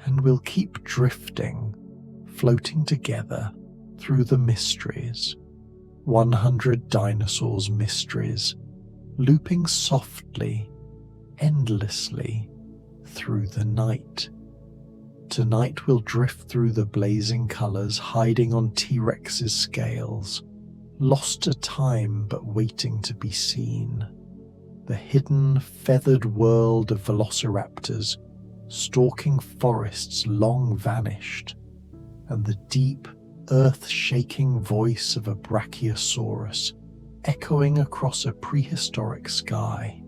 and we'll keep drifting, floating together through the mysteries. 100 Dinosaurs Mysteries, looping softly, endlessly through the night. Tonight we'll drift through the blazing colours, hiding on T-Rex's scales, lost to time but waiting to be seen. The hidden, feathered world of velociraptors, stalking forests long vanished, and the deep, earth-shaking voice of a brachiosaurus echoing across a prehistoric sky.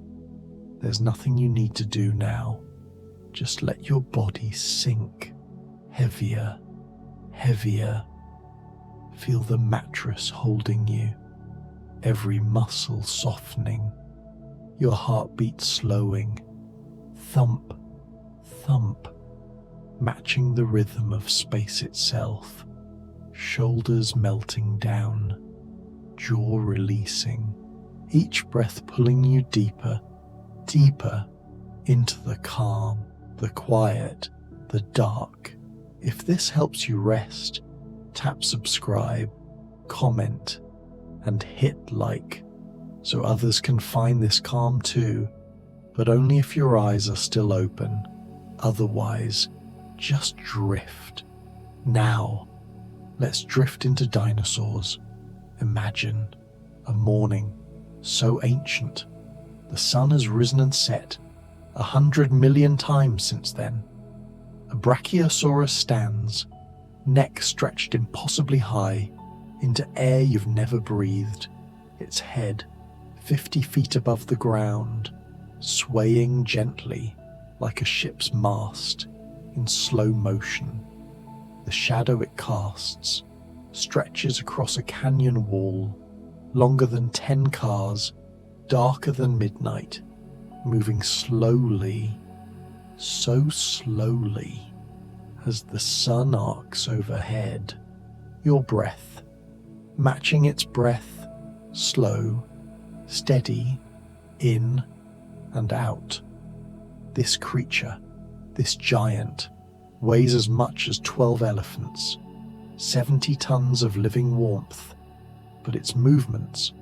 There's nothing you need to do now. Just let your body sink heavier, heavier. Feel the mattress holding you, every muscle softening, your heartbeat slowing, thump, thump, matching the rhythm of space itself, shoulders melting down, jaw releasing, each breath pulling you deeper, deeper into the calm, the quiet, the dark. If this helps you rest, tap subscribe, comment, and hit like so others can find this calm too, but only if your eyes are still open. Otherwise, just drift. Now, let's drift into dinosaurs. Imagine a morning so ancient, the sun has risen and set 100 million times since then. A brachiosaurus stands, neck stretched impossibly high into air you've never breathed, its head 50 feet above the ground, swaying gently like a ship's mast in slow motion. The shadow it casts stretches across a canyon wall, longer than 10 cars, darker than midnight, moving slowly, so slowly, as the sun arcs overhead. Your breath, matching its breath, slow, steady, in and out. This creature, this giant, weighs as much as 12 elephants, 70 tons of living warmth, but its movements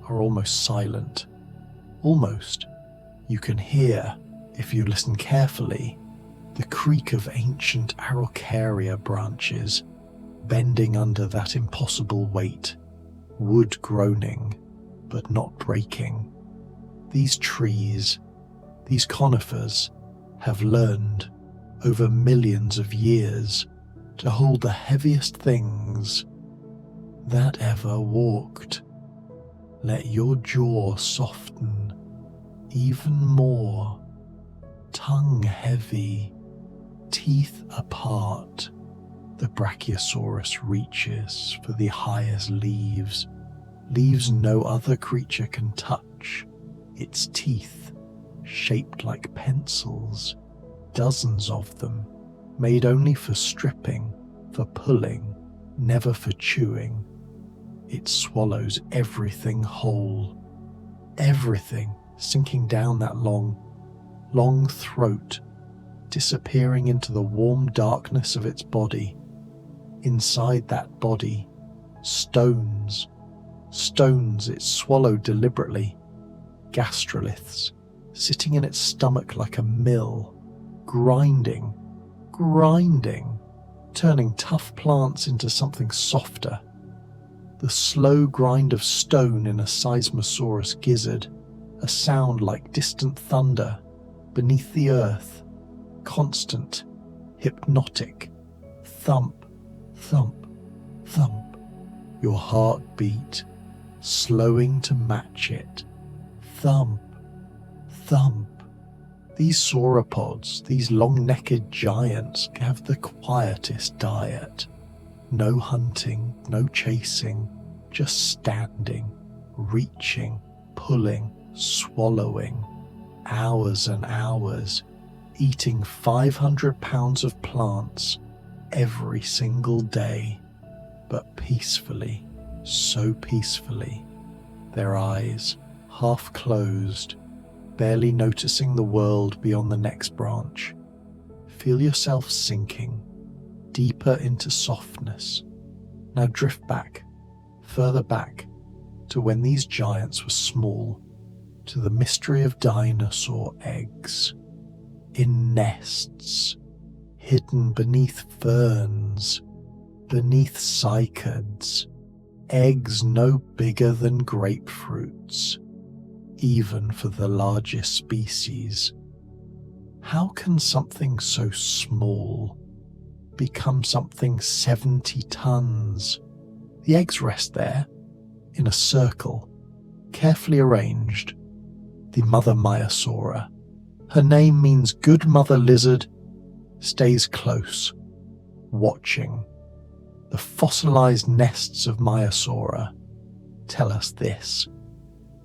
are almost silent. Almost. You can hear, if you listen carefully, the creak of ancient Araucaria branches bending under that impossible weight, wood groaning, but not breaking. These trees, these conifers, have learned, over millions of years, to hold the heaviest things that ever walked. Let your jaw soften even more, tongue heavy, teeth apart. The brachiosaurus reaches for the highest leaves, leaves no other creature can touch. Its teeth, shaped like pencils, dozens of them, made only for stripping, for pulling, never for chewing. It swallows everything whole, everything, sinking down that long, long throat, disappearing into the warm darkness of its body. Inside that body, stones, stones it swallowed deliberately, gastroliths, sitting in its stomach like a mill, grinding, grinding, turning tough plants into something softer. The slow grind of stone in a seismosaurus gizzard, a sound like distant thunder beneath the earth, constant, hypnotic, thump, thump, thump, your heartbeat slowing to match it, thump, thump. These sauropods, these long-necked giants, have the quietest diet. No hunting, no chasing, just standing, reaching, pulling, swallowing, hours and hours, eating 500 pounds of plants every single day, but peacefully, so peacefully, their eyes half closed, barely noticing the world beyond the next branch, Feel yourself sinking deeper into softness. Now drift back, further back, to when these giants were small, to the mystery of dinosaur eggs. In nests, hidden beneath ferns, beneath cycads, eggs no bigger than grapefruits, even for the largest species. How can something so small become something 70 tons? The eggs rest there, in a circle, carefully arranged. The mother Maiasaura, her name means good mother lizard, stays close, watching. The fossilized nests of Maiasaura tell us this.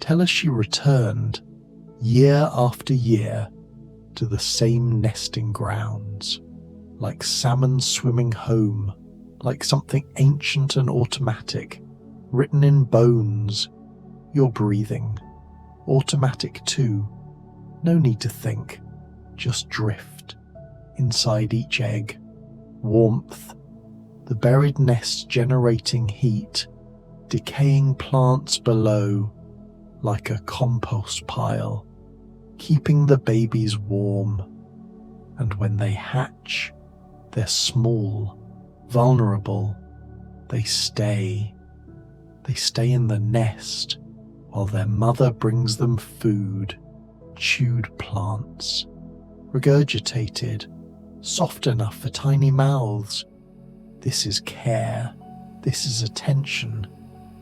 Tell us she returned year after year to the same nesting grounds, like salmon swimming home, like something ancient and automatic, written in bones. Your breathing, automatic too. No need to think, just drift. Inside each egg, warmth, the buried nest generating heat, decaying plants below, like a compost pile, keeping the babies warm. And when they hatch, they're small, vulnerable. They stay in the nest while their mother brings them food, chewed plants, regurgitated, soft enough for tiny mouths. This is care, this is attention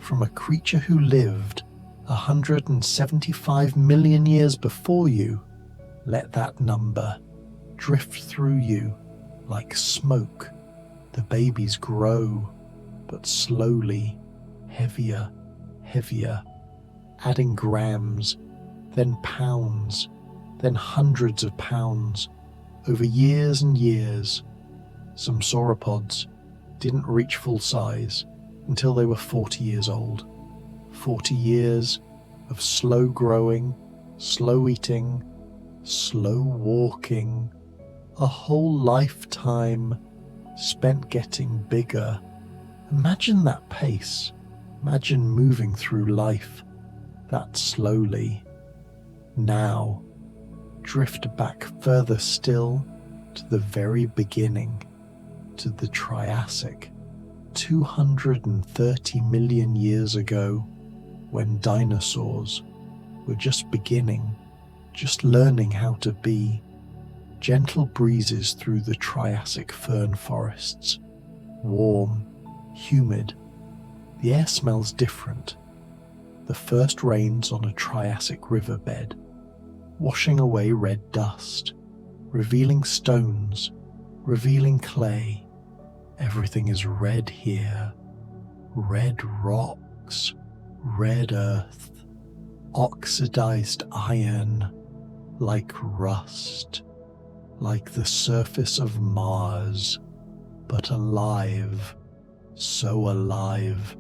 from a creature who lived 175 million years before you. Let that number drift through you like smoke. The babies grow, but slowly, heavier, heavier, adding grams, then pounds, then hundreds of pounds, over years and years. Some sauropods didn't reach full size until they were 40 years old. 40 years of slow growing, slow eating, slow walking, a whole lifetime spent getting bigger. Imagine that pace. Imagine moving through life that slowly. Now, drift back further still to the very beginning, to the Triassic, 230 million years ago, when dinosaurs were just beginning, just learning how to be. Gentle breezes through the Triassic fern forests, warm, humid. The air smells different. The first rains on a Triassic riverbed, washing away red dust, revealing stones, revealing clay. Everything is red here. Red rocks, red earth, oxidized iron, like rust, like the surface of Mars, but alive, so alive.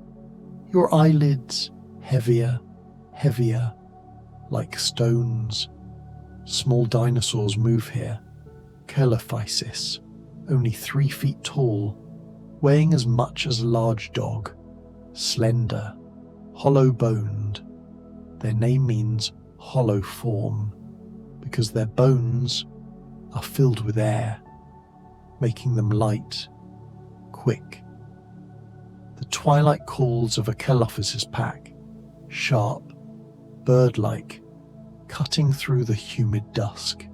Your eyelids heavier, heavier, like stones. Small dinosaurs move here. Curlophysis, only 3 feet tall, weighing as much as a large dog, slender, hollow-boned. Their name means hollow form, because their bones are filled with air, making them light, quick. The twilight calls of a Curlophysis pack, sharp, bird-like, cutting through the humid dusk.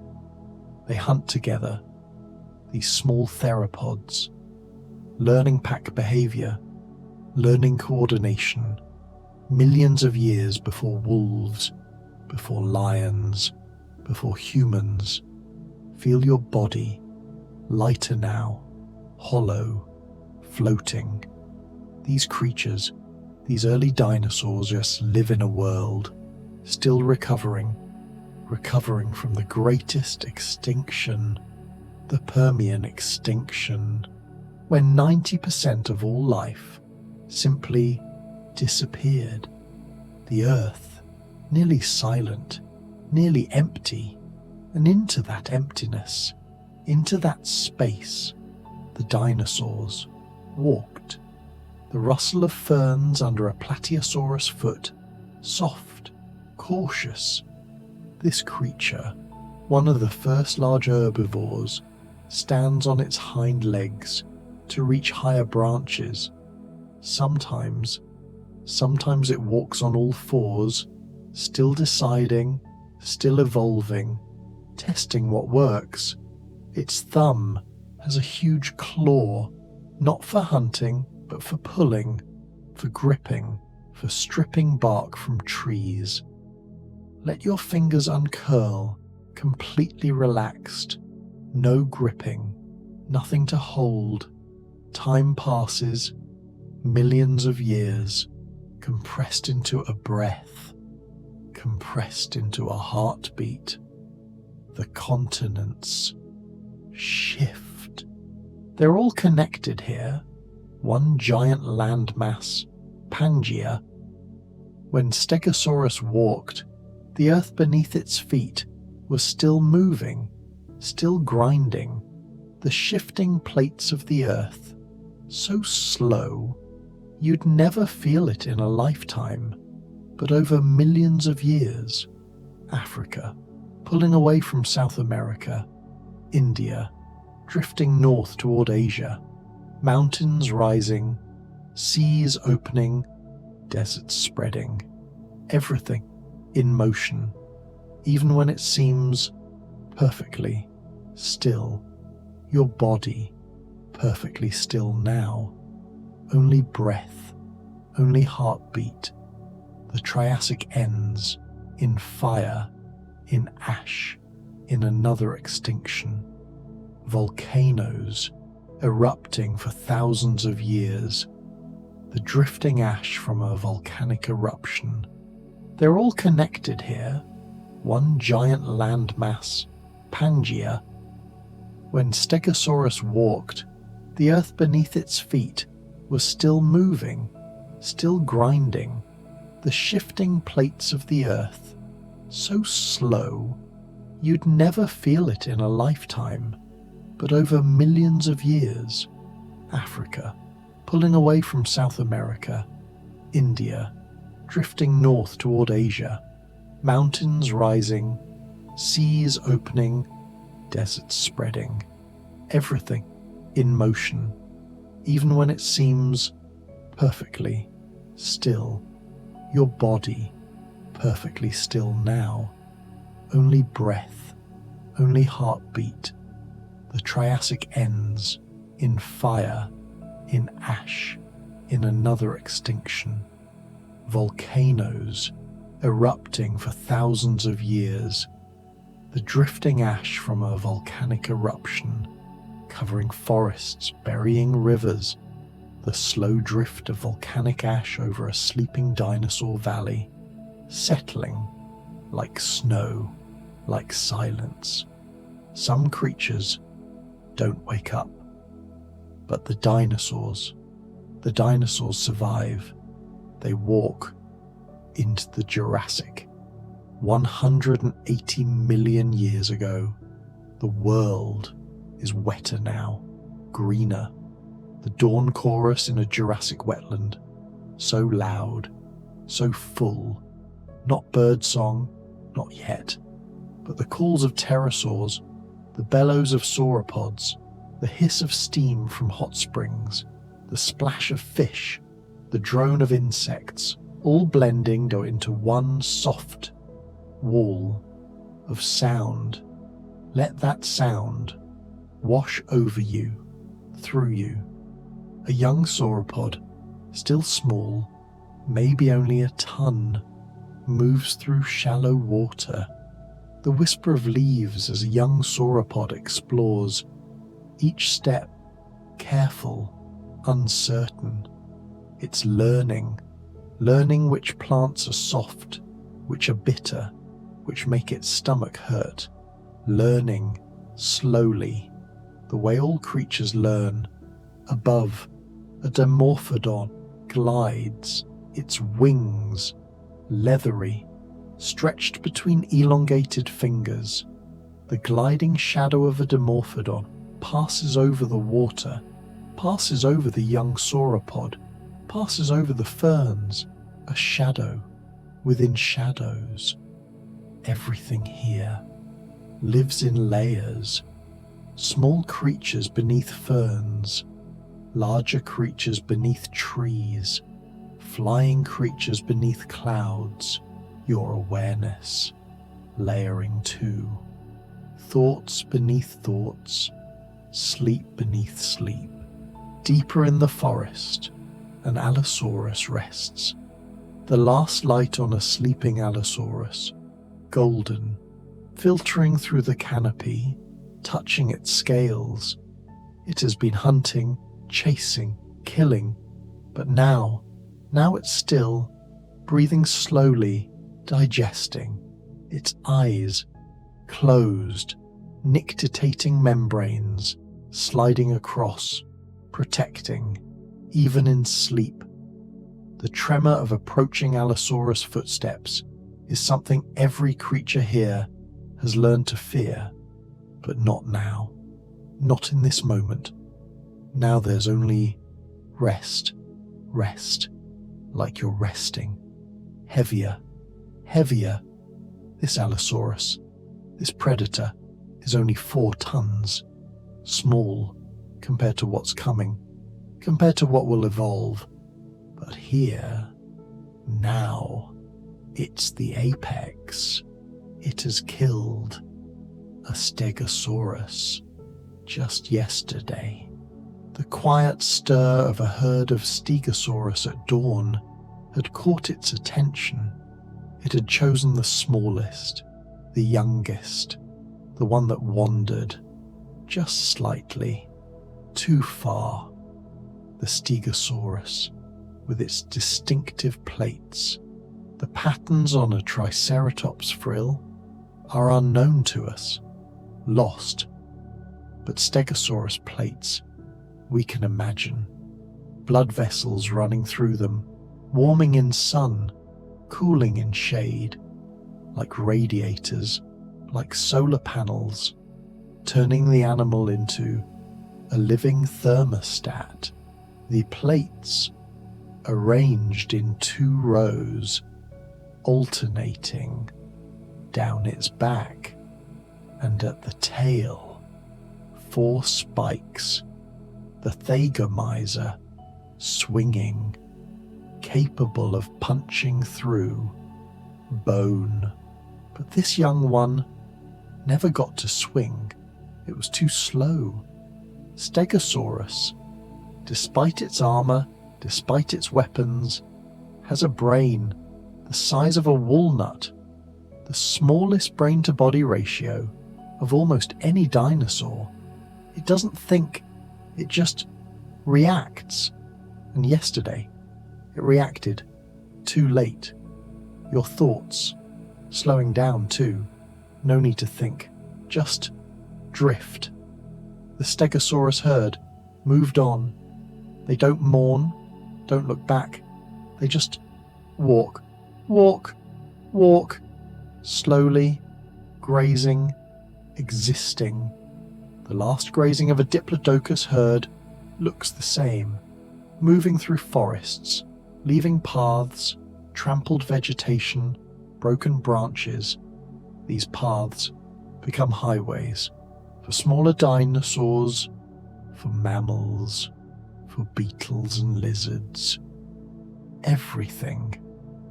They hunt together, these small theropods, learning pack behavior, learning coordination, millions of years before wolves, before lions, before humans. Feel your body, lighter now, hollow, floating. These creatures, these early dinosaurs just live in a world, still recovering from the greatest extinction, the Permian extinction, when 90% of all life simply disappeared. The earth, nearly silent, nearly empty, and into that emptiness, Into that space, the dinosaurs walked. The rustle of ferns under a plateosaurus foot, soft, cautious. This creature, one of the first large herbivores, stands on its hind legs to reach higher branches. Sometimes it walks on all fours, still deciding, still evolving, testing what works. Its thumb has a huge claw, not for hunting, but for pulling, for gripping, for stripping bark from trees. Let your fingers uncurl, completely relaxed, no gripping, nothing to hold. Time passes, millions of years, compressed into a breath, compressed into a heartbeat. The continents shift. They're all connected here. One giant landmass, Pangaea. When Stegosaurus walked, the earth beneath its feet was still moving, still grinding. The shifting plates of the earth, so slow, you'd never feel it in a lifetime, but over millions of years. Africa, pulling away from South America. India, drifting north toward Asia. Mountains rising, seas opening, deserts spreading. Everything in motion, even when it seems perfectly still. Your body perfectly still now. Only breath, only heartbeat. The Triassic ends in fire, in ash, in another extinction. Volcanoes erupting for thousands of years. The drifting ash from a volcanic eruption. They're all connected here. One giant landmass, Pangaea. When Stegosaurus walked, the earth beneath its feet was still moving, still grinding. The shifting plates of the earth, so slow, you'd never feel it in a lifetime, but over millions of years. Africa, pulling away from South America. India, drifting north toward Asia. Mountains rising, seas opening, deserts spreading. Everything in motion, even when it seems perfectly still. Your body perfectly still now. Only breath, only heartbeat. The Triassic ends in fire, in ash, in another extinction. Volcanoes erupting for thousands of years. The drifting ash from a volcanic eruption, covering forests, burying rivers. The slow drift of volcanic ash over a sleeping dinosaur valley, settling like snow, like silence. Some creatures don't wake up, but the dinosaurs survive. They walk into the Jurassic. 180 million years ago, the world is wetter now, greener. The dawn chorus in a Jurassic wetland, so loud, so full. Not birdsong, not yet, but the calls of pterosaurs, the bellows of sauropods, the hiss of steam from hot springs, the splash of fish, the drone of insects, all blending go into one soft wall of sound. Let that sound wash over you, through you. A young sauropod, still small, maybe only a ton, moves through shallow water. The whisper of leaves as a young sauropod explores, each step careful, uncertain. It's learning which plants are soft, which are bitter, which make its stomach hurt. Learning slowly, the way all creatures learn. Above, a dimorphodon glides, its wings, leathery, stretched between elongated fingers. The gliding shadow of a dimorphodon passes over the water, passes over the young sauropod, passes over the ferns, a shadow within shadows. Everything here lives in layers, small creatures beneath ferns, larger creatures beneath trees, flying creatures beneath clouds, your awareness layering too. Thoughts beneath thoughts, sleep beneath sleep. Deeper in the forest, an Allosaurus rests. The last light on a sleeping Allosaurus, golden, filtering through the canopy, touching its scales. It has been hunting, chasing, killing, but now it's still, breathing slowly, digesting, its eyes closed, nictitating membranes sliding across, protecting, even in sleep. The tremor of approaching Allosaurus footsteps is something every creature here has learned to fear, but not now, not in this moment. Now there's only rest, like you're resting. Heavier. This Allosaurus, this predator, is only 4 tons. Small compared to what's coming, compared to what will evolve. But here, now, it's the apex. It has killed a Stegosaurus just yesterday. The quiet stir of a herd of Stegosaurus at dawn had caught its attention. It had chosen the smallest, the youngest, the one that wandered just slightly too far. The Stegosaurus, with its distinctive plates, the patterns on a Triceratops frill, are unknown to us, lost. But Stegosaurus plates, we can imagine. Blood vessels running through them, warming in sun, cooling in shade, like radiators, like solar panels, turning the animal into a living thermostat. The plates, arranged in 2 rows, alternating down its back, and at the tail, 4 spikes, the Thagomizer swinging, capable of punching through bone. But this young one never got to swing. It was too slow. Stegosaurus, despite its armor, despite its weapons, has a brain the size of a walnut, the smallest brain-to-body ratio of almost any dinosaur. It doesn't think, it just reacts. And yesterday, it reacted too late. Your thoughts, slowing down too. No need to think, just drift. The Stegosaurus herd moved on. They don't mourn, don't look back. They just walk, slowly, grazing, existing. The last grazing of a Diplodocus herd looks the same, moving through forests, leaving paths, trampled vegetation, broken branches. These paths become highways for smaller dinosaurs, for mammals, for beetles and lizards. Everything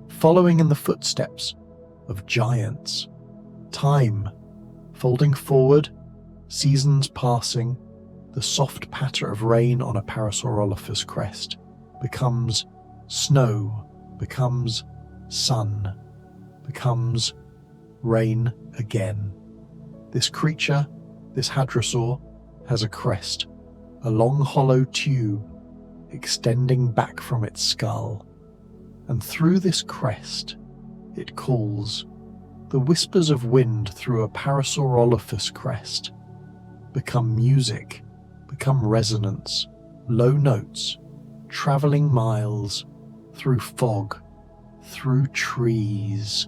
following in the footsteps of giants. Time folding forward, seasons passing, the soft patter of rain on a Parasaurolophus crest becomes snow, becomes sun, becomes rain again. This creature, this hadrosaur, has a crest, a long hollow tube extending back from its skull. And through this crest, it calls. The whispers of wind through a Parasaurolophus crest become music, become resonance, low notes, traveling miles, through fog, through trees.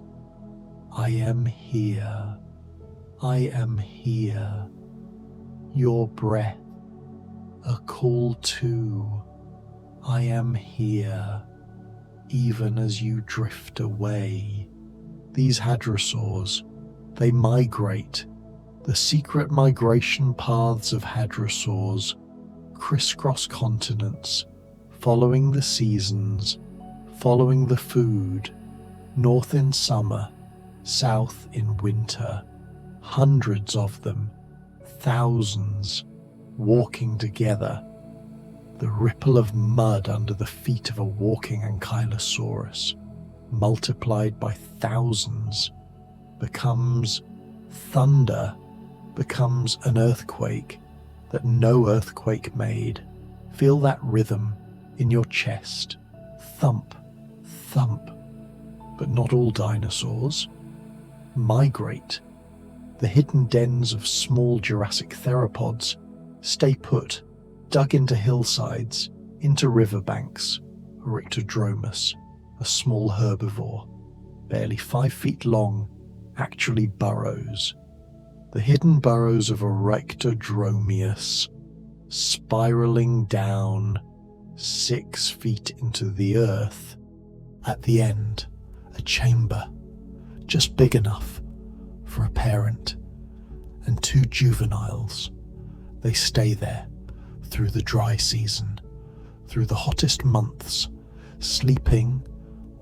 I am here. I am here. Your breath, a call to, I am here, even as you drift away. These hadrosaurs, they migrate. The secret migration paths of hadrosaurs crisscross continents, following the seasons, following the food, north in summer, south in winter. Hundreds of them, thousands, walking together. The ripple of mud under the feet of a walking ankylosaurus, multiplied by thousands, becomes thunder, becomes an earthquake that no earthquake made. Feel that rhythm in your chest. Thump, thump. But not all dinosaurs migrate. The hidden dens of small Jurassic theropods stay put, dug into hillsides, into riverbanks. Rictodromus, a small herbivore, barely 5 feet long, actually burrows. The hidden burrows of a Rictodromius, spiraling down 6 feet into the earth. At the end, a chamber, just big enough for a parent and 2 juveniles. They stay there through the dry season, through the hottest months, sleeping,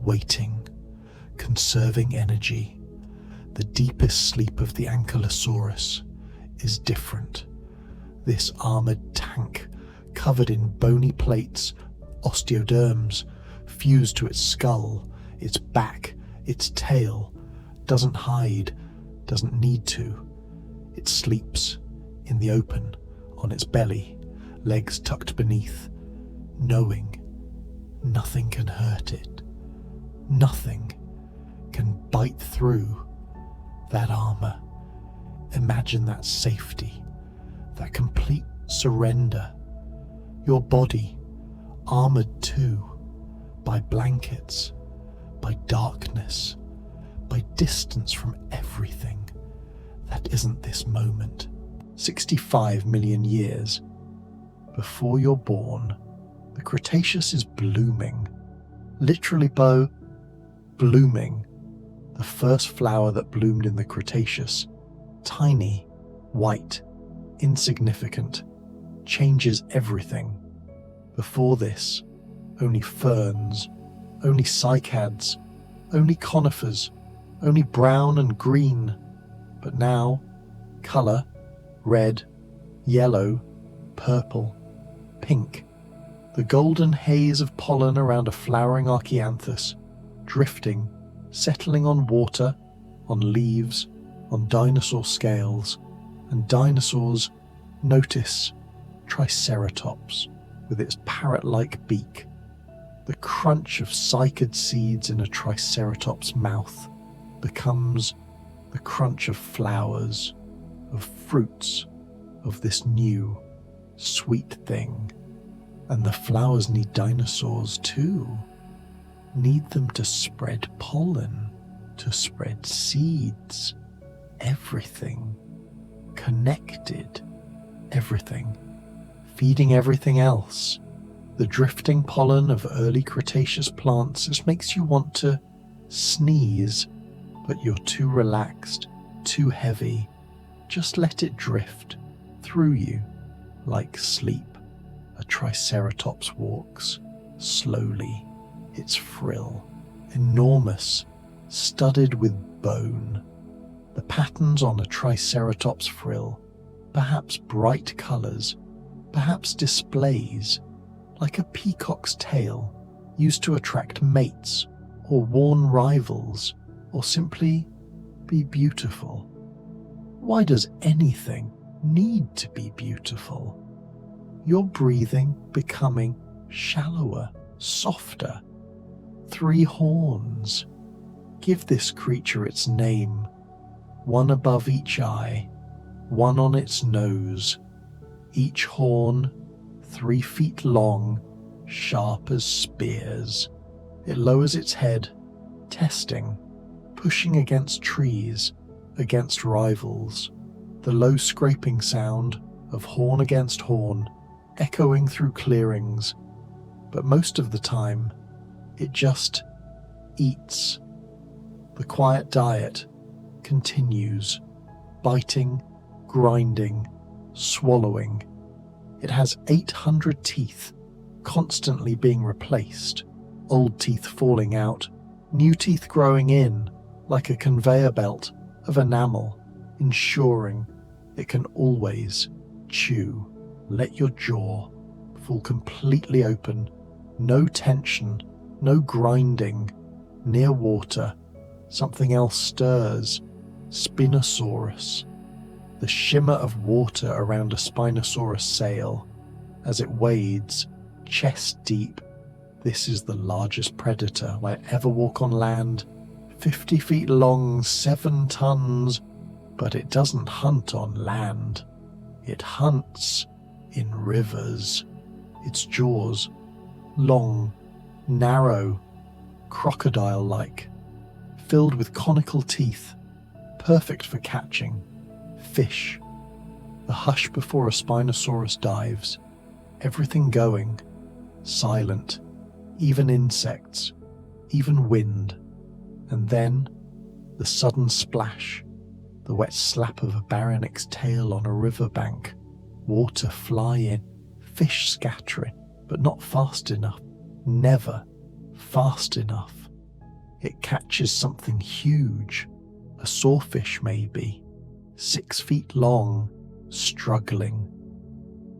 waiting, conserving energy. The deepest sleep of the Ankylosaurus is different. This armored tank, covered in bony plates, osteoderms, fused to its skull, its back, its tail, doesn't hide, doesn't need to. It sleeps in the open, on its belly, legs tucked beneath, knowing nothing can hurt it. Nothing can bite through that armor. Imagine that safety, that complete surrender. Your body, armored too, by blankets, by darkness, by distance from everything that isn't this moment. 65 million years before you're born, the Cretaceous is blooming. Literally, Bo, blooming. The first flower that bloomed in the Cretaceous, tiny, white, insignificant, changes everything. Before this, only ferns, only cycads, only conifers, only brown and green. But now, colour, red, yellow, purple, pink. The golden haze of pollen around a flowering archaeanthus, drifting, settling on water, on leaves, on dinosaur scales, and dinosaurs notice Triceratops with its parrot-like beak. The crunch of cycad seeds in a Triceratops' mouth becomes the crunch of flowers, of fruits, of this new, sweet thing. And the flowers need dinosaurs too. Need them to spread pollen, to spread seeds. Everything. Connected. Everything. Feeding everything else. The drifting pollen of early Cretaceous plants just makes you want to sneeze, but you're too relaxed, too heavy. Just let it drift through you like sleep. A Triceratops walks slowly, its frill enormous, studded with bone. The patterns on a Triceratops frill, perhaps bright colours, perhaps displays, like a peacock's tail, used to attract mates or warn rivals, or simply be beautiful. Why does anything need to be beautiful? You're breathing, becoming shallower, softer. 3 horns. Give this creature its name. 1 above each eye, 1 on its nose. Each horn 3 feet long, sharp as spears. It lowers its head, testing, pushing against trees, against rivals, the low scraping sound of horn against horn echoing through clearings, but most of the time it just eats. The quiet diet continues, biting, grinding, swallowing. It has 800 teeth, constantly being replaced, old teeth falling out, new teeth growing in, like a conveyor belt of enamel, ensuring it can always chew. Let your jaw fall completely open, no tension, no grinding. Near water, something else stirs. Spinosaurus. The shimmer of water around a Spinosaurus sail as it wades chest deep. This is the largest predator I ever walk on land. 50 feet long, 7 tons, but it doesn't hunt on land. It hunts in rivers. Its jaws, long, narrow, crocodile-like, filled with conical teeth, perfect for catching fish. The hush before a Spinosaurus dives, everything going, silent, even insects, even wind, and then the sudden splash, the wet slap of a Baryonyx tail on a riverbank, water fly in, fish scattering, but not fast enough, never fast enough. It catches something huge, a sawfish maybe, 6 feet long, struggling.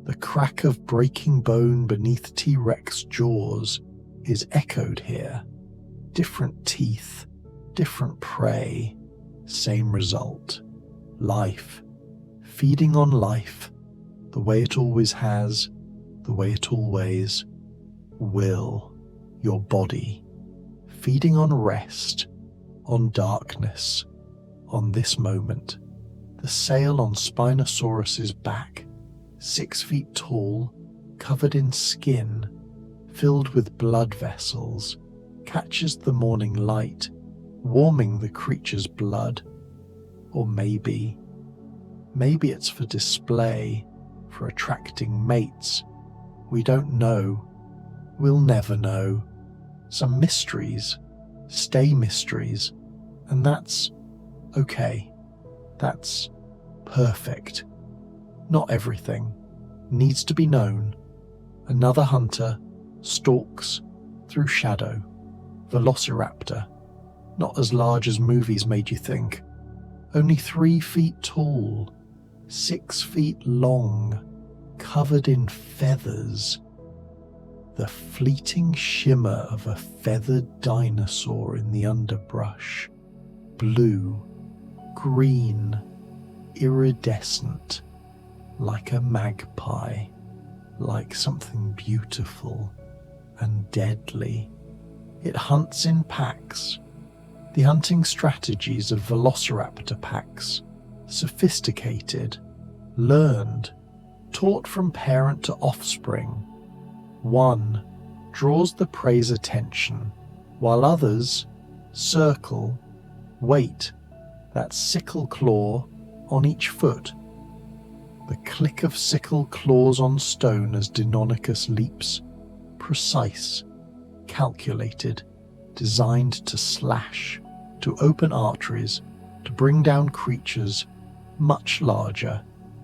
The crack of breaking bone beneath T-Rex jaws is echoed here. Different teeth, different prey, same result. Life, feeding on life, the way it always has, the way it always will. Your body, feeding on rest, on darkness, on this moment. The sail on Spinosaurus's back, 6 feet tall, covered in skin, filled with blood vessels, catches the morning light, warming the creature's blood. Or maybe it's for display, for attracting mates. We don't know. We'll never know. Some mysteries stay mysteries, and that's okay. That's perfect. Not everything needs to be known. Another hunter stalks through shadow. Velociraptor, not as large as movies made you think. Only 3 feet tall, 6 feet long, covered in feathers. The fleeting shimmer of a feathered dinosaur in the underbrush. Blue, green, iridescent, like a magpie, like something beautiful and deadly. It hunts in packs. The hunting strategies of Velociraptor packs, sophisticated, learned, taught from parent to offspring. One draws the prey's attention, while others circle, wait, that sickle claw on each foot. The click of sickle claws on stone as Deinonychus leaps, precise, calculated, designed to slash, to open arteries, to bring down creatures much larger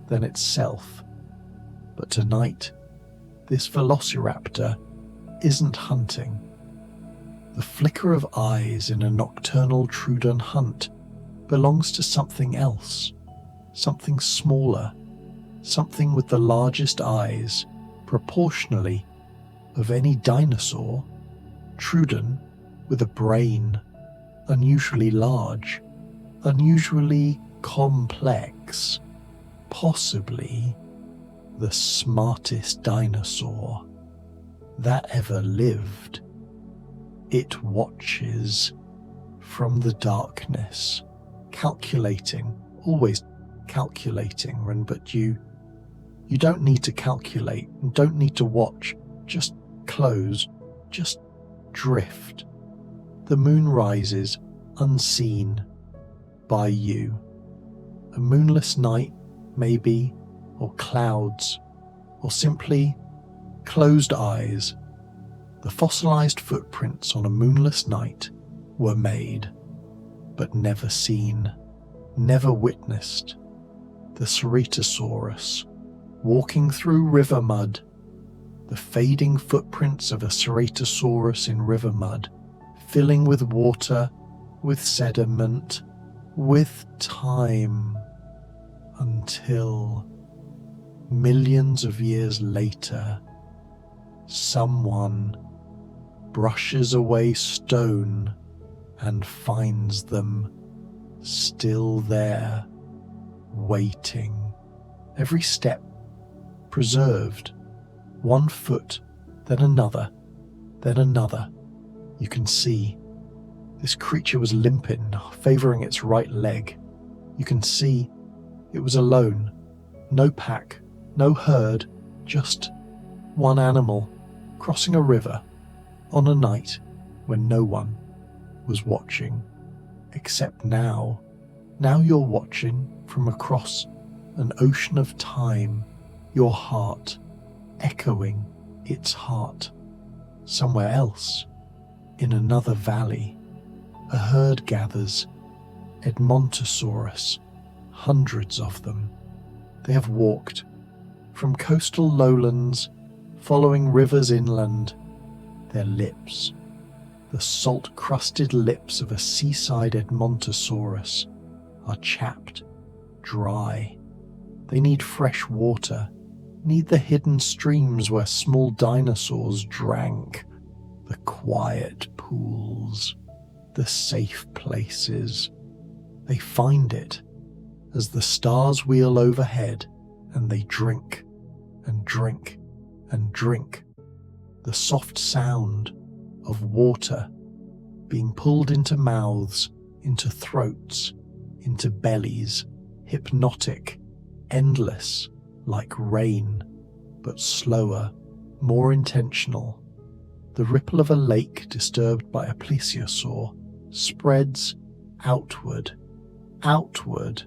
than itself. But tonight, this Velociraptor isn't hunting. The flicker of eyes in a nocturnal Troodon hunt belongs to something else, something smaller, something with the largest eyes, proportionally, of any dinosaur. Troodon with a brain, unusually large, unusually complex, possibly the smartest dinosaur that ever lived. It watches from the darkness, calculating, always calculating, but you don't need to calculate, don't need to watch, just close, just drift. The moon rises unseen by you. A moonless night, maybe, or clouds, or simply closed eyes. The fossilized footprints on a moonless night were made, but never seen, never witnessed. The Ceratosaurus, walking through river mud, the fading footprints of a Ceratosaurus in river mud, filling with water, with sediment, with time, until millions of years later, someone brushes away stone and finds them still there, waiting. Every step preserved, one foot, then another, then another. You can see this creature was limping, favoring its right leg. You can see it was alone. No pack, no herd, just one animal crossing a river on a night when no one was watching. Except now you're watching from across an ocean of time, your heart echoing its heart. Somewhere else, in another valley, a herd gathers, Edmontosaurus, hundreds of them. They have walked from coastal lowlands, following rivers inland. Their lips, the salt-crusted lips of a seaside Edmontosaurus, are chapped, dry. They need fresh water, need the hidden streams where small dinosaurs drank, the quiet pools, the safe places. They find it as the stars wheel overhead, and they drink and drink and drink. The soft sound of water being pulled into mouths, into throats, into bellies, hypnotic, endless, like rain, but slower, more intentional. The ripple of a lake disturbed by a plesiosaur spreads outward, outward.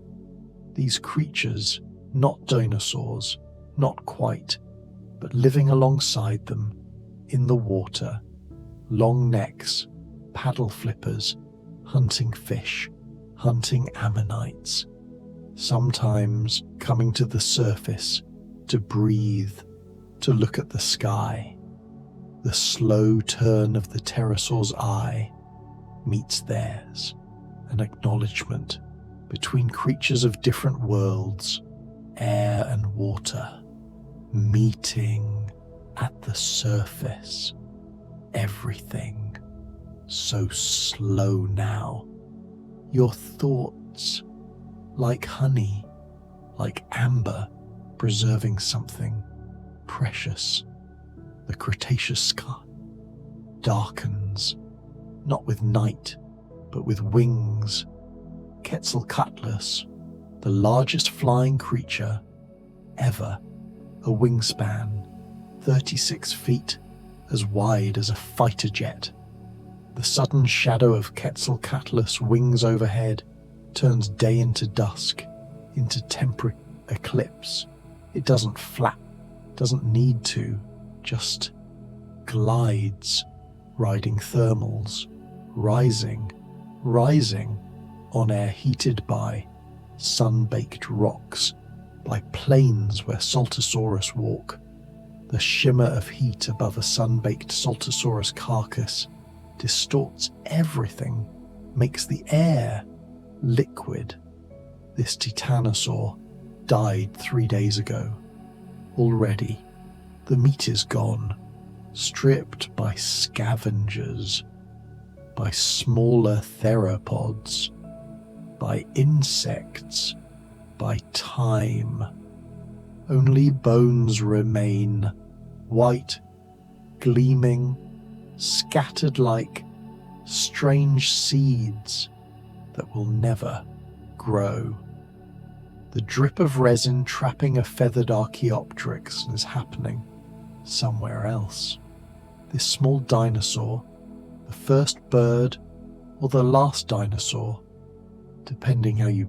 These creatures, not dinosaurs, not quite, but living alongside them, in the water, long necks, paddle flippers, hunting fish, hunting ammonites, sometimes coming to the surface to breathe, to look at the sky. The slow turn of the pterosaur's eye meets theirs, an acknowledgement between creatures of different worlds, air and water, meeting at the surface. Everything so slow now. Your thoughts, like honey, like amber, preserving something precious. The Cretaceous sky darkens, not with night, but with wings. Quetzalcoatlus, the largest flying creature ever, a wingspan 36 feet, as wide as a fighter jet. The sudden shadow of Quetzalcoatlus' wings overhead turns day into dusk, into temporary eclipse. It doesn't flap, doesn't need to, just glides, riding thermals, rising, rising on air heated by sun-baked rocks, by plains where Saltosaurus walk. The shimmer of heat above a sun-baked Saltosaurus carcass distorts everything, makes the air liquid. This titanosaur died 3 days ago. Already, the meat is gone, stripped by scavengers, by smaller theropods, by insects, by time. Only bones remain, white, gleaming, scattered like strange seeds that will never grow. The drip of resin trapping a feathered Archaeopteryx is happening somewhere else. This small dinosaur, the first bird or the last dinosaur, depending how you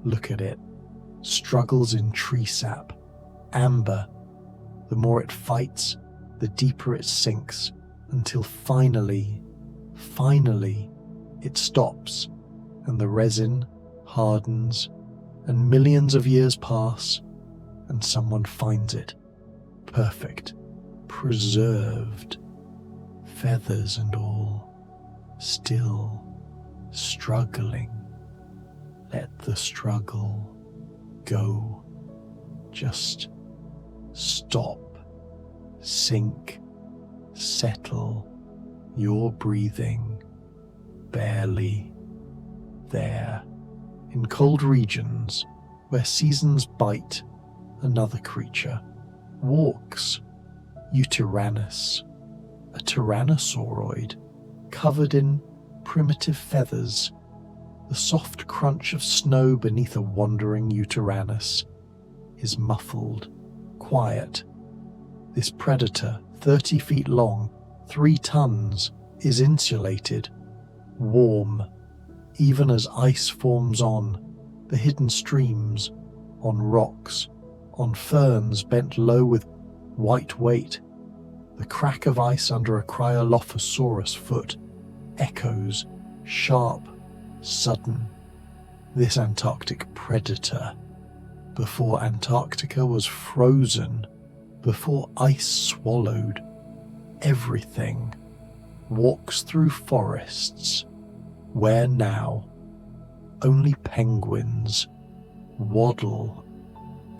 look at it, struggles in tree sap, amber. The more it fights, the deeper it sinks, until finally, it stops, and the resin hardens, and millions of years pass, and someone finds it, perfect, preserved, feathers and all, still struggling. Let the struggle go. Just stop, sink, settle. You're breathing, barely there. In cold regions where seasons bite, another creature walks. Utyrannus, a tyrannosauroid covered in primitive feathers. The soft crunch of snow beneath a wandering Utyrannus is muffled, quiet. This predator, 30 feet long, 3 tons, is insulated, warm, even as ice forms on the hidden streams, on rocks, on ferns bent low with white weight. The crack of ice under a Cryolophosaurus foot echoes, sharp, sudden. This Antarctic predator, before Antarctica was frozen, before ice swallowed everything, walks through forests where now only penguins waddle.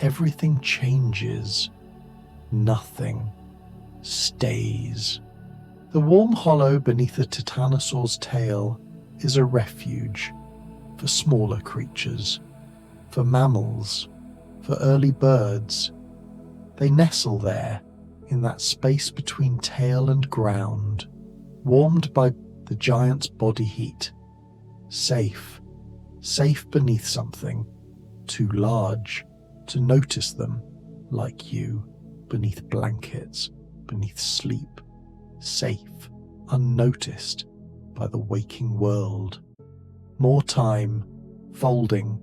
Everything changes, nothing stays. The warm hollow beneath a titanosaur's tail is a refuge for smaller creatures, for mammals, for early birds. They nestle there in that space between tail and ground, warmed by the giant's body heat. Safe beneath something too large to notice them, like you, beneath blankets, beneath sleep, safe, unnoticed by the waking world. More time, folding,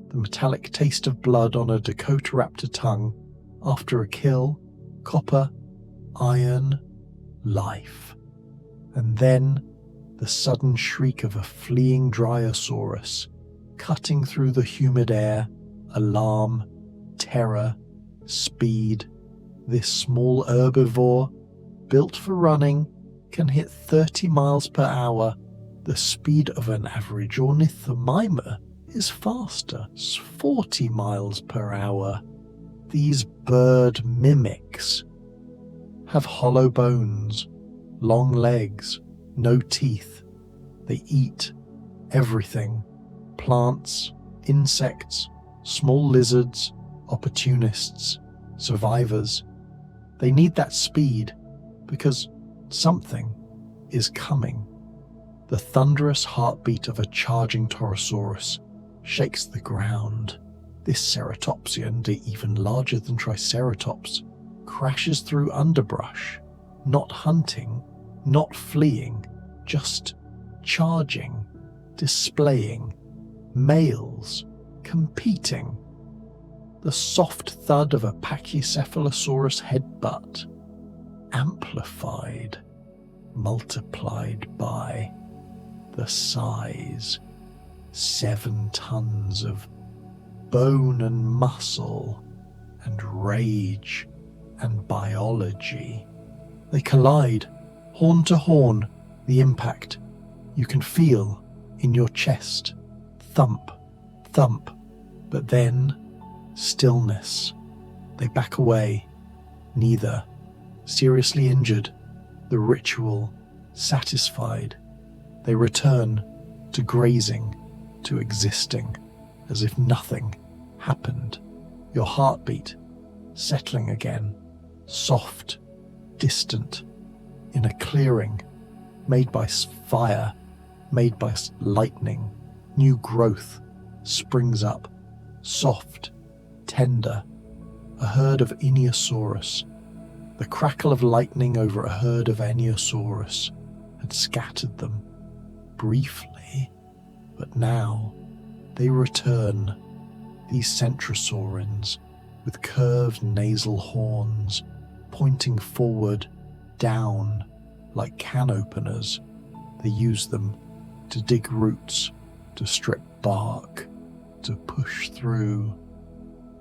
the metallic taste of blood on a Dakota raptor tongue after a kill, copper, iron, life. And then the sudden shriek of a fleeing Dryosaurus, cutting through the humid air, alarm, terror, speed. This small herbivore, built for running, can hit 30 miles per hour. The speed of an average ornithomimer is faster, 40 miles per hour. These bird mimics have hollow bones, long legs, no teeth. They eat everything: plants, insects, small lizards, opportunists, survivors. They need that speed because something is coming. The thunderous heartbeat of a charging Torosaurus shakes the ground. This ceratopsian, even larger than Triceratops, crashes through underbrush, not hunting, not fleeing, just charging, displaying, males, competing. The soft thud of a Pachycephalosaurus headbutt, amplified, multiplied by the size. 7 tons of bone and muscle and rage and biology. They collide, horn to horn, the impact you can feel in your chest. Thump, thump, but then stillness. They back away, neither seriously injured, the ritual satisfied. They return to grazing, to existing, as if nothing happened. Your heartbeat settling again, soft, distant, in a clearing made by fire, made by lightning. New growth springs up, soft, tender. A herd of Inosaurus. The crackle of lightning over a herd of Inosaurus had scattered them briefly, but now they return. these centrosaurines with curved nasal horns pointing forward, down, like can openers. They use them to dig roots, to strip bark, to push through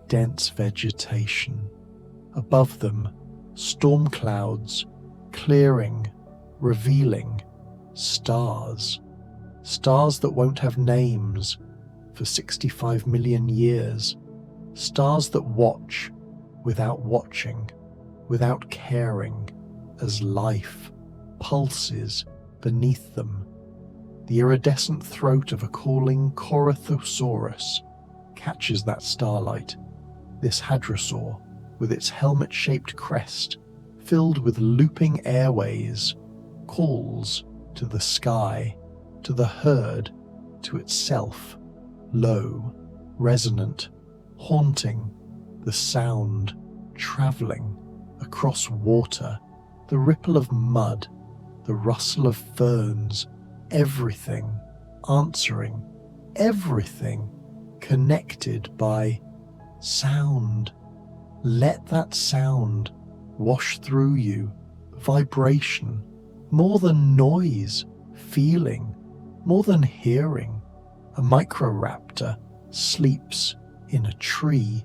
dense vegetation. Above them, storm clouds, clearing, revealing stars. Stars that won't have names for 65 million years. Stars that watch without watching, without caring, as life pulses beneath them. The iridescent throat of a calling Corythosaurus catches that starlight. This hadrosaur, with its helmet-shaped crest, filled with looping airways, calls to the sky, to the herd, to itself, low, resonant, haunting, the sound, travelling across water, the ripple of mud, the rustle of ferns, everything, answering, everything, connected by sound. Let that sound wash through you, vibration, more than noise, feeling, more than hearing. A microraptor sleeps in a tree,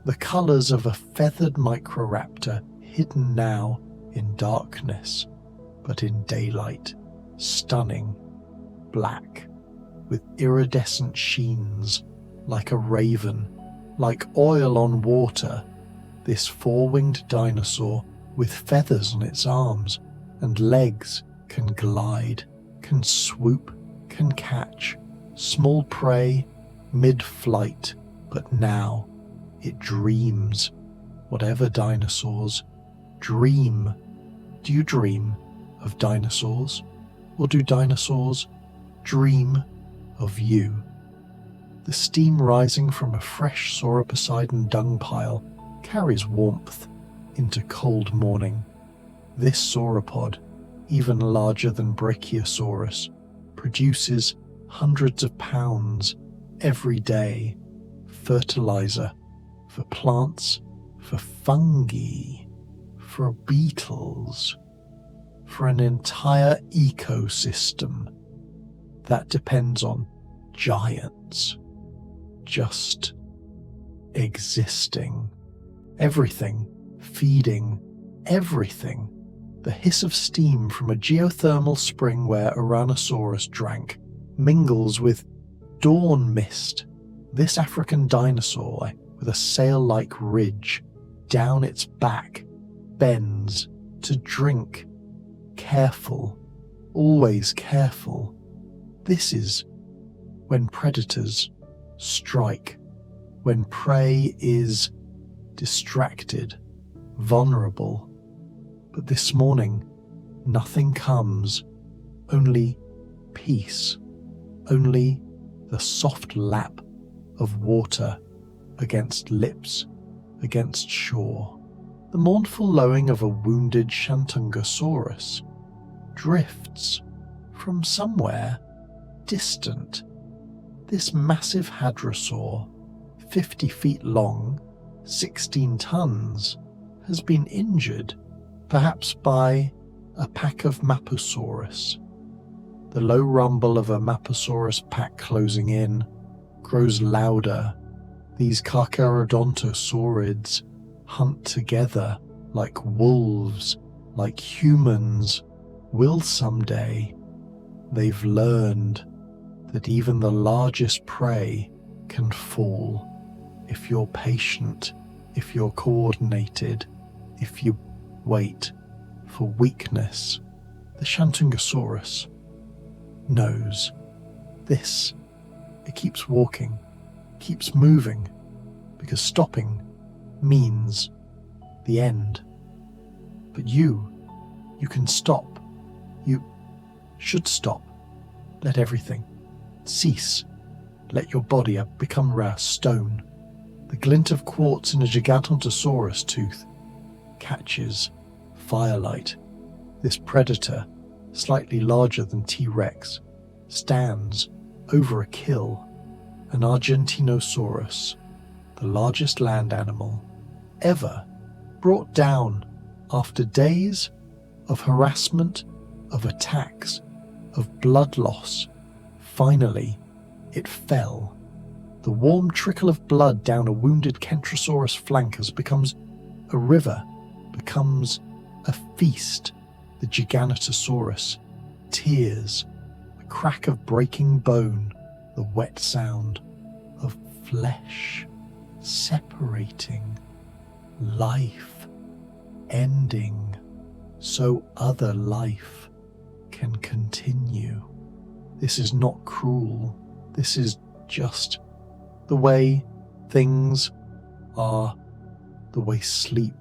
the colours of a feathered microraptor hidden now in darkness, but in daylight, stunning, black, with iridescent sheens, like a raven, like oil on water. This four-winged dinosaur with feathers on its arms and legs can glide, can swoop, can catch small prey mid-flight, but now it dreams. Whatever dinosaurs dream. Do you dream of dinosaurs? Or do dinosaurs dream of you? The steam rising from a fresh Sauroposeidon dung pile carries warmth into cold morning. This sauropod, even larger than Brachiosaurus, produces hundreds of pounds every day. Fertilizer for plants, for fungi, for beetles, for an entire ecosystem that depends on giants just existing. Everything feeding everything. The hiss of steam from a geothermal spring where Tyrannosaurus drank mingles with dawn mist. This African dinosaur, with a sail-like ridge down its back, bends to drink. Careful, always careful. This is when predators strike, when prey is distracted, vulnerable. But this morning, nothing comes, only peace, only the soft lap of water against lips, against shore. The mournful lowing of a wounded Shantungosaurus drifts from somewhere distant. This massive hadrosaur, 50 feet long, 16 tons, has been injured, perhaps by a pack of Mapusaurus. The low rumble of a Mapusaurus pack closing in grows louder. These Carcharodontosaurids hunt together like wolves, like humans will someday. They've learned that even the largest prey can fall if you're patient, if you're coordinated, if you wait for weakness. The Shantungosaurus knows this. It keeps walking, keeps moving, because stopping means the end. But you can stop. You should stop. Let everything cease. Let your body become rare stone. The glint of quartz in a Gigantodontosaurus tooth catches firelight. This predator, slightly larger than T-Rex, stands over a kill, an Argentinosaurus, the largest land animal ever brought down after days of harassment, of attacks, of blood loss. Finally, it fell. The warm trickle of blood down a wounded Kentrosaurus flank as becomes a river, becomes a feast. The Giganotosaurus, tears, the crack of breaking bone, the wet sound of flesh separating, life ending, so other life can continue. This is not cruel. This is just the way things are, the way sleep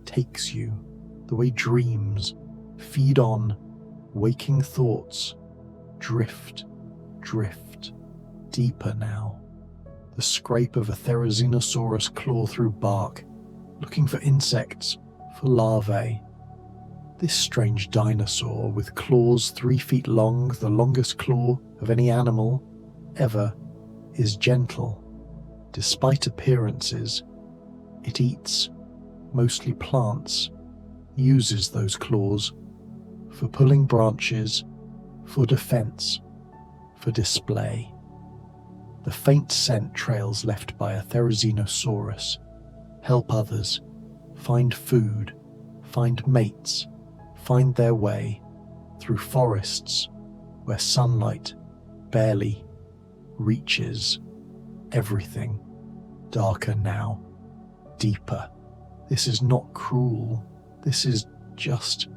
takes you, the way dreams feed on waking thoughts, drift deeper now. The scrape of a Therizinosaurus claw through bark, looking for insects, for larvae. This strange dinosaur, with claws 3 feet long, the longest claw of any animal ever, is gentle. Despite appearances, it eats mostly plants, uses those claws for pulling branches, for defense, for display. The faint scent trails left by a Therizinosaurus help others find food, find mates, find their way through forests where sunlight barely reaches. Everything darker now, deeper. This is not cruel. This is just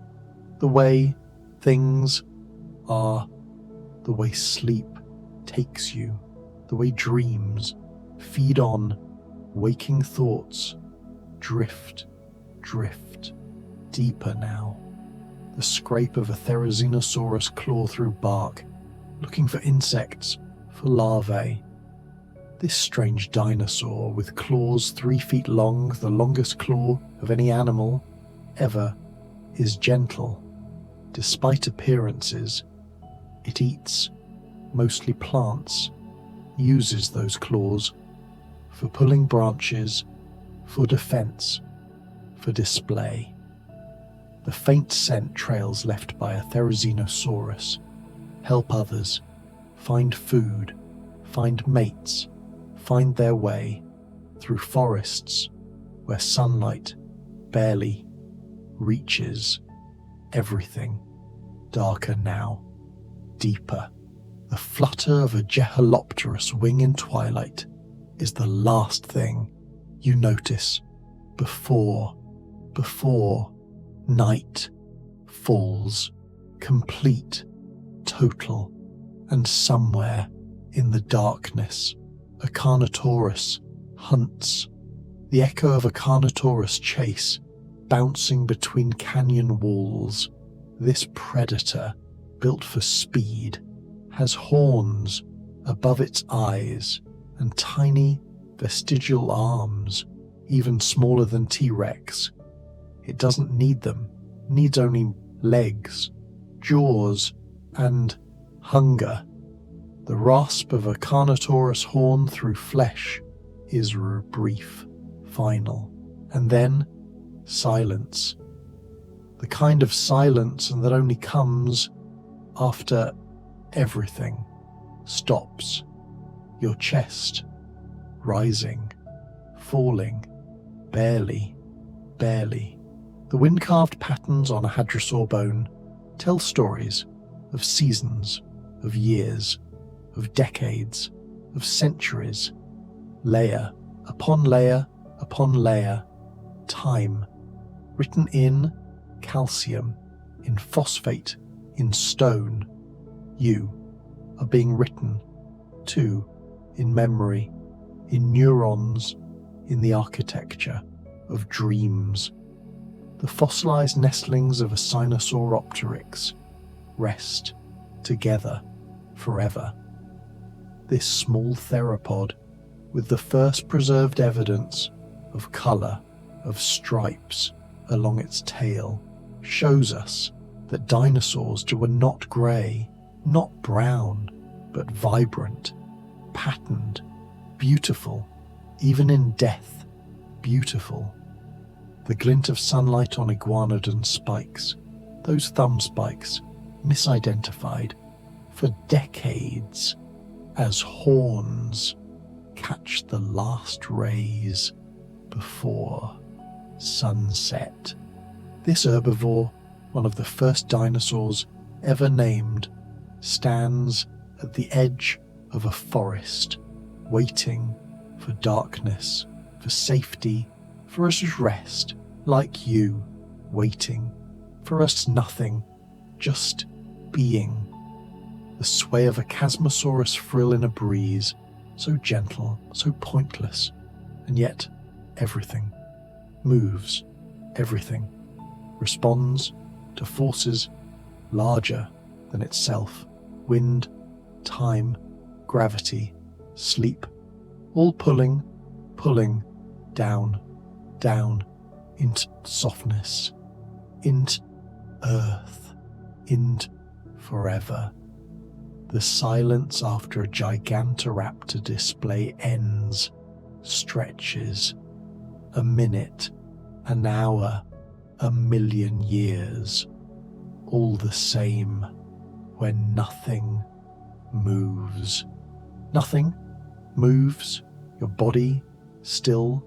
the way things are, the way sleep takes you, the way dreams feed on waking thoughts, drift deeper now. The scrape of a Therizinosaurus claw through bark, looking for insects, for larvae. This strange dinosaur, with claws 3 feet long, the longest claw of any animal ever, is gentle. Despite appearances, it eats mostly plants, uses those claws for pulling branches, for defense, for display. The faint scent trails left by a Therizinosaurus help others find food, find mates, find their way through forests where sunlight barely reaches. Everything darker now, deeper. The flutter of a Gehalopterus wing in twilight is the last thing you notice before night falls, complete, total, and somewhere in the darkness, a Carnotaurus hunts. The echo of a Carnotaurus chase, bouncing between canyon walls. This predator, built for speed, has horns above its eyes and tiny vestigial arms, even smaller than T-Rex. It doesn't need them, needs only legs, jaws, and hunger. The rasp of a Carnotaurus horn through flesh is brief, final, and then silence. The kind of silence that only comes after everything stops. Your chest rising, falling, barely. The wind-carved patterns on a hadrosaur bone tell stories of seasons, of years, of decades, of centuries, layer upon layer upon layer, time, written in calcium, in phosphate, in stone. You are being written, too, in memory, in neurons, in the architecture of dreams. The fossilized nestlings of a Sinosauropteryx rest together forever. This small theropod, with the first preserved evidence of color, of stripes along its tail, shows us that dinosaurs were not grey, not brown, but vibrant, patterned, beautiful, even in death, beautiful. The glint of sunlight on iguanodon spikes, those thumb spikes, misidentified for decades as horns, catch the last rays before sunset. This herbivore, one of the first dinosaurs ever named, stands at the edge of a forest, waiting for darkness, for safety, for us rest, like you, waiting for us nothing, just being. The sway of a chasmosaurus frill in a breeze, so gentle, so pointless, and yet everything moves, everything responds to forces larger than itself, wind, time, gravity, sleep, all pulling down, into softness, into earth, into forever. The silence after a gigantoraptor display ends, stretches, a minute, an hour, a million years, all the same, when nothing moves. Nothing moves, your body still,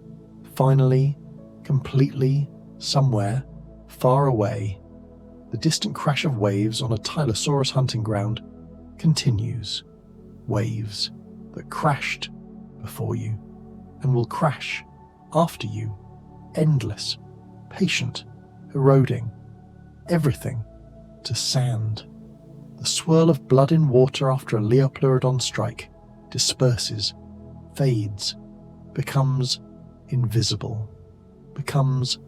finally, completely, somewhere, far away. The distant crash of waves on a Tylosaurus hunting ground continues. Waves that crashed before you and will crash after you, endless, patient, eroding, everything to sand. The swirl of blood in water after a Leopleurodon strike disperses, fades, becomes invisible, becomes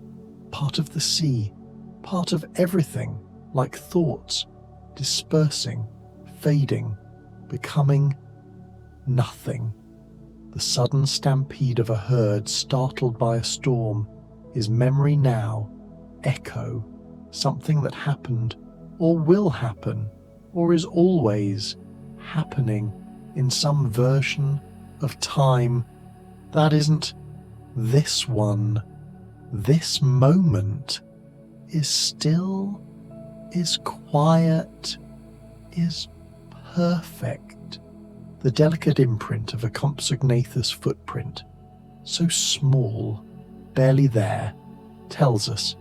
part of the sea, part of everything, like thoughts, dispersing, fading, becoming nothing. The sudden stampede of a herd startled by a storm is memory now, echo, something that happened, or will happen, or is always happening in some version of time that isn't this one. This moment is still, is quiet, is perfect. The delicate imprint of a Compsognathus footprint, so small, barely there, tells us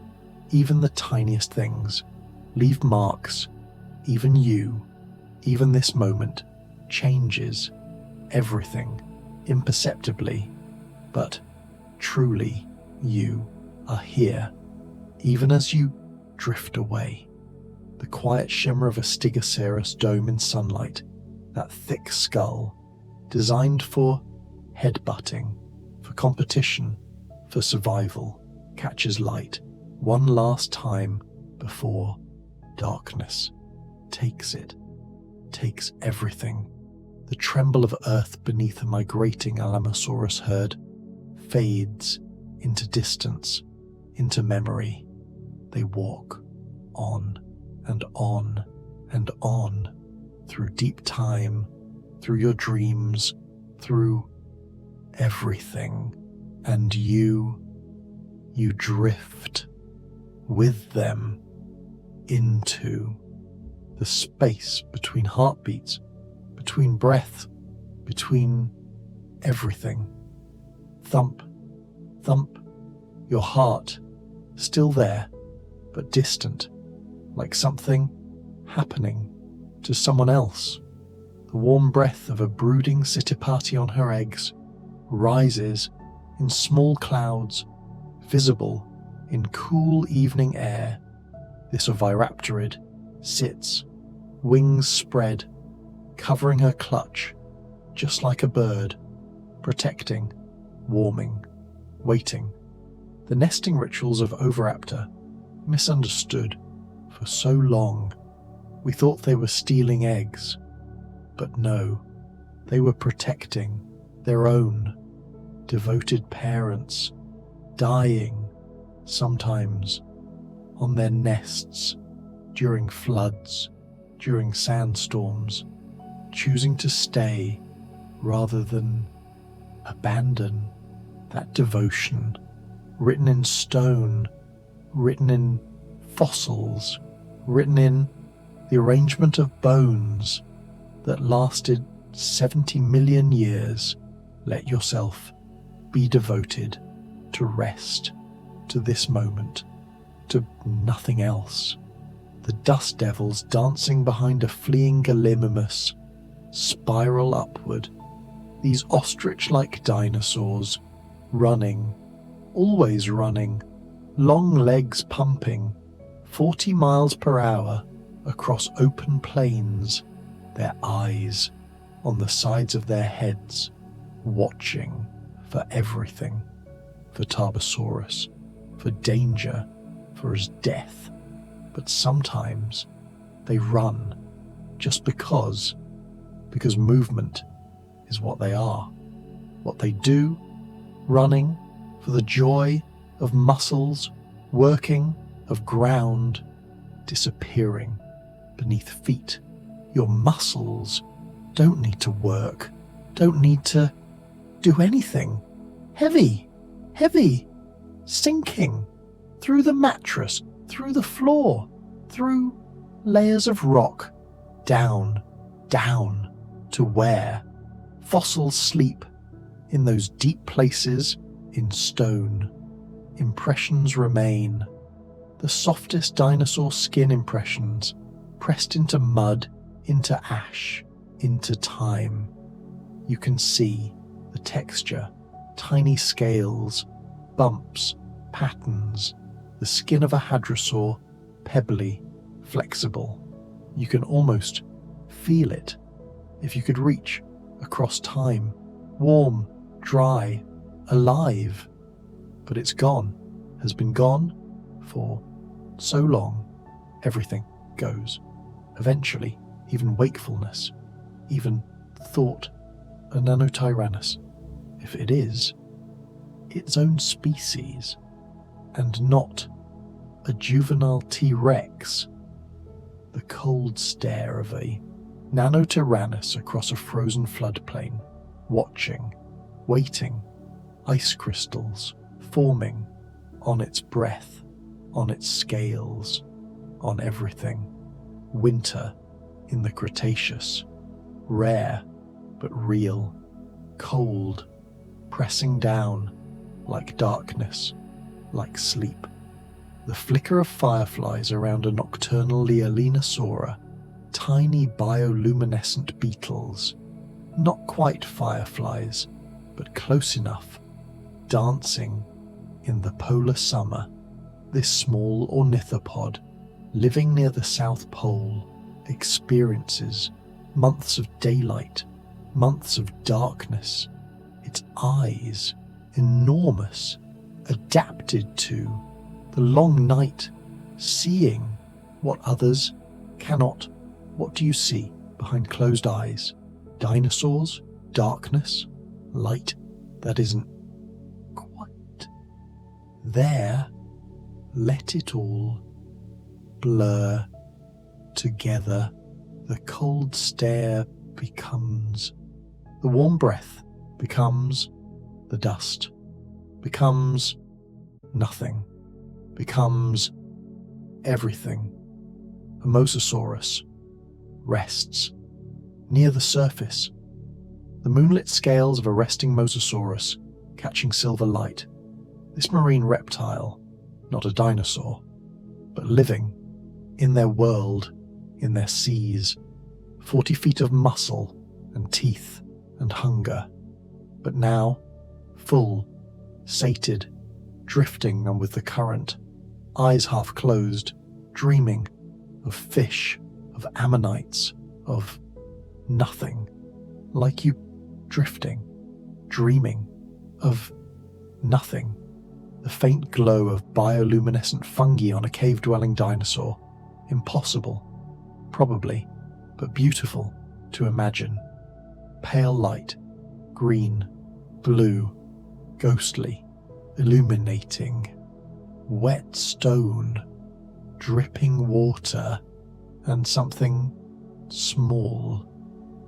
even the tiniest things leave marks. Even you, even this moment, changes everything imperceptibly, but truly you are here, even as you drift away. The quiet shimmer of a Stegosaurus dome in sunlight, that thick skull, designed for headbutting, for competition, for survival, catches light one last time before darkness takes it, takes everything. The tremble of earth beneath a migrating Alamosaurus herd fades into distance, into memory. They walk on and on and on, through deep time, through your dreams, through everything. And you drift with them into the space between heartbeats, between breath, between everything. Thump, thump, your heart still there, but distant, like something happening to someone else. The warm breath of a brooding Sitipati on her eggs rises in small clouds, visible in cool evening air. This oviraptorid sits, wings spread, covering her clutch, just like a bird, protecting, warming, waiting. The nesting rituals of Oviraptor, misunderstood for so long. We thought they were stealing eggs, but no, they were protecting their own devoted parents, dying sometimes on their nests during floods, during sandstorms, choosing to stay rather than abandon that devotion, written in stone, written in fossils, written in the arrangement of bones that lasted 70 million years. Let yourself be devoted to rest, to this moment, to nothing else. The dust devils dancing behind a fleeing Gallimimus spiral upward. These ostrich-like dinosaurs running, always running, long legs pumping, 40 miles per hour across open plains, their eyes on the sides of their heads, watching for everything, for Tarbosaurus, for danger, for his death. But sometimes they run just because movement is what they are, what they do, running for the joy of muscles working, of ground disappearing beneath feet. Your muscles don't need to work, don't need to do anything. Heavy, sinking through the mattress, through the floor, through layers of rock, down to where fossils sleep, in those deep places in stone. Impressions remain, the softest dinosaur skin impressions, pressed into mud, into ash, into time. You can see the texture, tiny scales, bumps, patterns, the skin of a hadrosaur, pebbly, flexible. You can almost feel it if you could reach across time, warm, dry, alive. But it's gone, has been gone for so long. Everything goes. Eventually, even wakefulness, even thought, a nanotyrannus, if it is, its own species, and not a juvenile T-Rex. The cold stare of a nanotyrannus across a frozen floodplain, watching, waiting, ice crystals forming on its breath, on its scales, on everything. Winter in the Cretaceous, rare but real, cold, pressing down like darkness, like sleep. The flicker of fireflies around a nocturnal Leolinosaura, tiny bioluminescent beetles, not quite fireflies, but close enough, dancing in the polar summer. This small ornithopod, living near the South Pole, experiences months of daylight, months of darkness. Its eyes, enormous, adapted to the long night, seeing what others cannot. What do you see behind closed eyes? Dinosaurs? Darkness? Light that isn't quite there? Let it all blur together. The cold stare becomes the warm breath, becomes the dust, becomes nothing, becomes everything. A mosasaurus rests near the surface, the moonlit scales of a resting mosasaurus catching silver light. This marine reptile, not a dinosaur, but living in their world, in their seas, 40 feet of muscle and teeth and hunger, but now full, sated, drifting on with the current, eyes half closed, dreaming of fish, of ammonites, of nothing, like you drifting, dreaming of nothing. The faint glow of bioluminescent fungi on a cave-dwelling dinosaur. Impossible, probably, but beautiful to imagine. Pale light, green, blue, ghostly, illuminating. Wet stone, dripping water, and something small,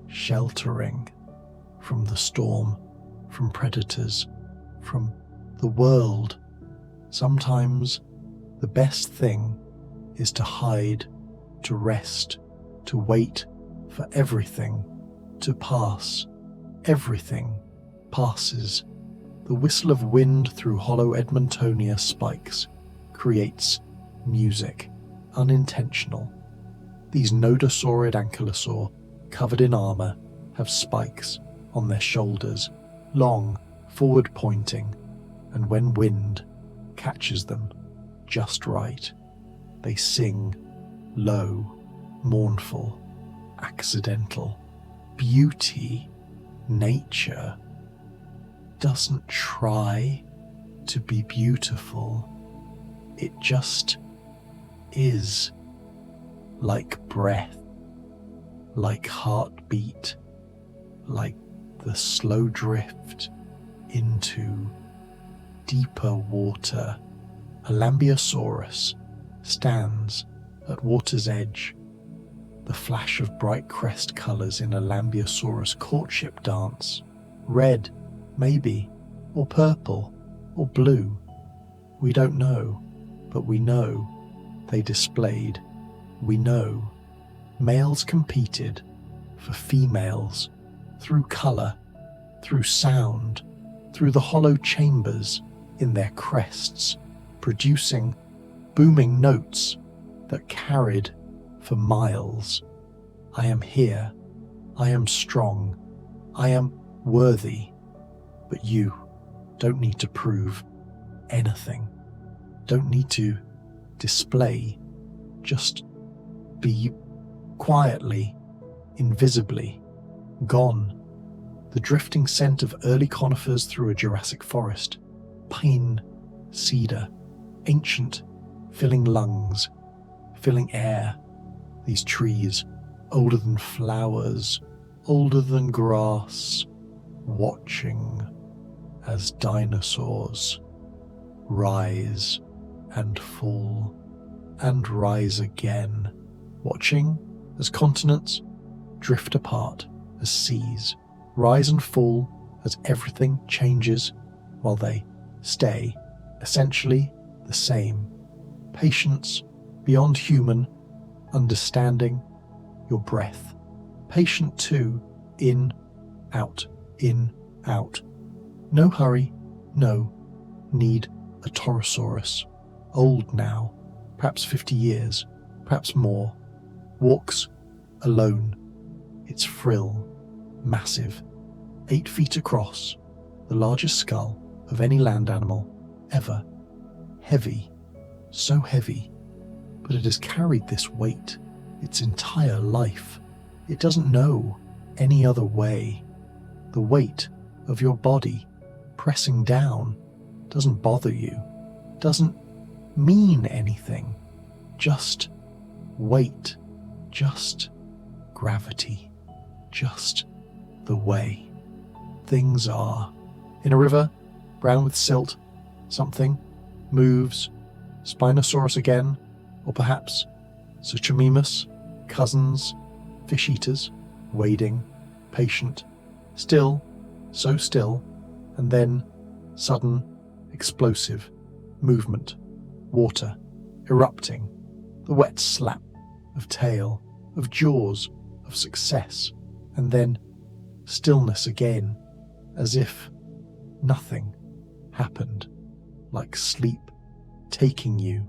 sheltering from the storm, from predators, from the world. Sometimes the best thing is to hide, to rest, to wait for everything to pass. Everything passes. The whistle of wind through hollow Edmontonia spikes creates music, unintentional. These nodosaurid ankylosaur, covered in armor, have spikes on their shoulders, long, forward-pointing, and when wind catches them just right, they sing low, mournful, accidental. Beauty, nature, doesn't try to be beautiful. It just is, like breath, like heartbeat, like the slow drift into deeper water. A Lambeosaurus stands at water's edge. The flash of bright crest colours in a Lambeosaurus courtship dance. Red, maybe, or purple, or blue. We don't know, but we know they displayed. We know males competed for females through colour, through sound, through the hollow chambers in their crests, producing booming notes that carried for miles. I am here. I am strong. I am worthy. But you don't need to prove anything. Don't need to display. Just be quietly, invisibly, gone. The drifting scent of early conifers through a Jurassic forest. Pine, cedar, ancient, filling lungs, filling air. These trees, older than flowers, older than grass, watching as dinosaurs rise and fall and rise again, watching as continents drift apart, as seas rise and fall, as everything changes while they stay essentially the same. Patience beyond human, understanding your breath. Patient too, in, out, no hurry, no need. A Torosaurus, old now, perhaps 50 years, perhaps more, walks alone, its frill massive, 8 feet across, the largest skull of any land animal ever. Heavy, so heavy, but it has carried this weight its entire life. It doesn't know any other way. The weight of your body pressing down doesn't bother you, doesn't mean anything. Just weight, just gravity, just the way things are. In a river, brown with silt, something moves. Spinosaurus again, or perhaps Suchomimus, cousins, fish eaters, wading, patient, still, so still, and then sudden, explosive movement, water erupting, the wet slap of tail, of jaws, of success, and then stillness again, as if nothing happened, like sleep taking you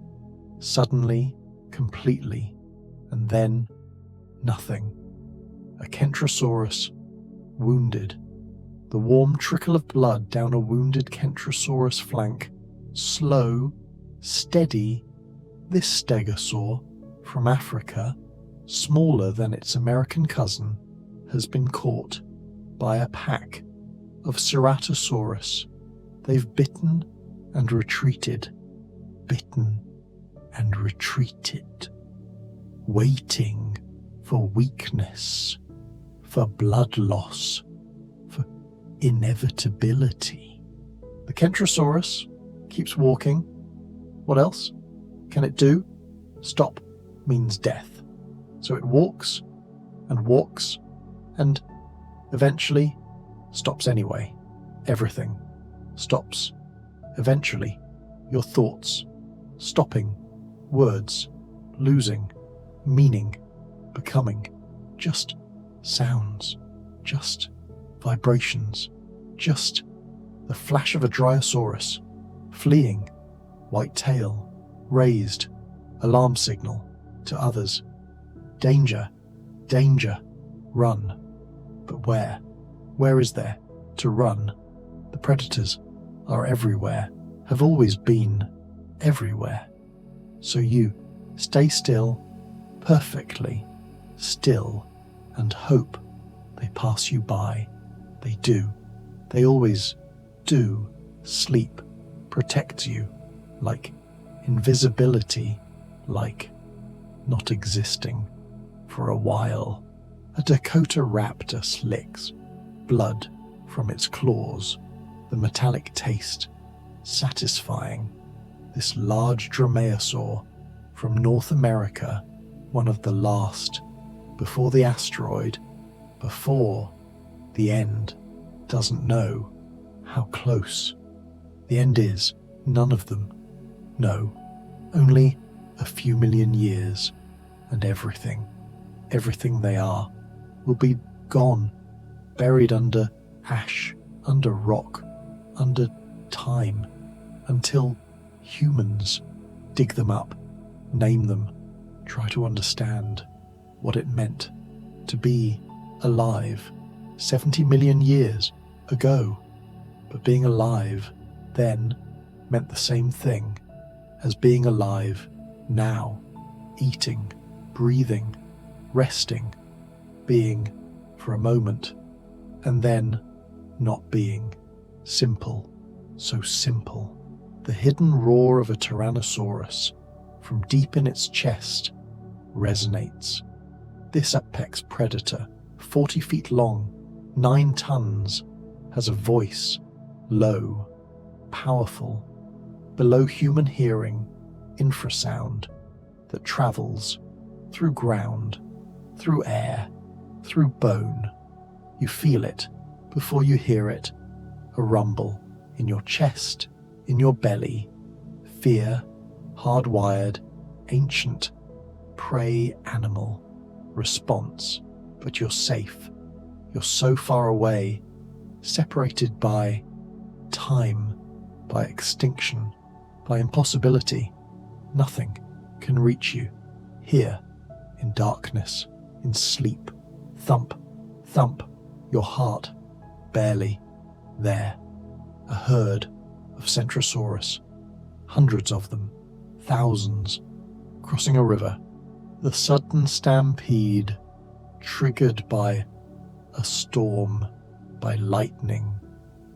suddenly, completely, and then nothing. A Kentrosaurus wounded, the warm trickle of blood down a wounded Kentrosaurus flank, slow, steady. This stegosaur from Africa, smaller than its American cousin, has been caught by a pack of Ceratosaurus. They've bitten and retreated, bitten and retreated, waiting for weakness, for blood loss, for inevitability. The Kentrosaurus keeps walking. What else can it do? Stop means death. So it walks and eventually stops anyway. Everything stops. Eventually, your thoughts, stopping, words, losing, meaning, becoming, just sounds, just vibrations, just the flash of a Dryosaurus, fleeing, white tail, raised, alarm signal to others. Danger, danger, run. But where? Where is there to run? The predators are everywhere, have always been everywhere. So you stay still, perfectly still, and hope they pass you by. They do. They always do. Sleep protects you, like invisibility, like not existing for a while. A Dakota raptor licks blood from its claws, the metallic taste satisfying. This large dromaeosaur from North America, one of the last, before the asteroid, before the end, doesn't know how close the end is. None of them know. Only a few million years, and everything they are, will be gone, buried under ash, under rock, under time, until humans dig them up, name them, try to understand what it meant to be alive 70 million years ago. But being alive then meant the same thing as being alive now, eating, breathing, resting, being for a moment, and then not being. Simple, so simple. The hidden roar of a Tyrannosaurus from deep in its chest resonates. This apex predator, 40 feet long, 9 tons, has a voice, low, powerful, below human hearing, infrasound that travels through ground, through air, through bone. You feel it before you hear it, a rumble in your chest, in your belly, fear, hardwired, ancient, prey animal, response. But you're safe. You're so far away, separated by time, by extinction, by impossibility. Nothing can reach you. Here, in darkness, in sleep, thump, thump, your heart, barely there. A herd of Centrosaurus, hundreds of them, thousands, crossing a river. The sudden stampede, triggered by a storm, by lightning,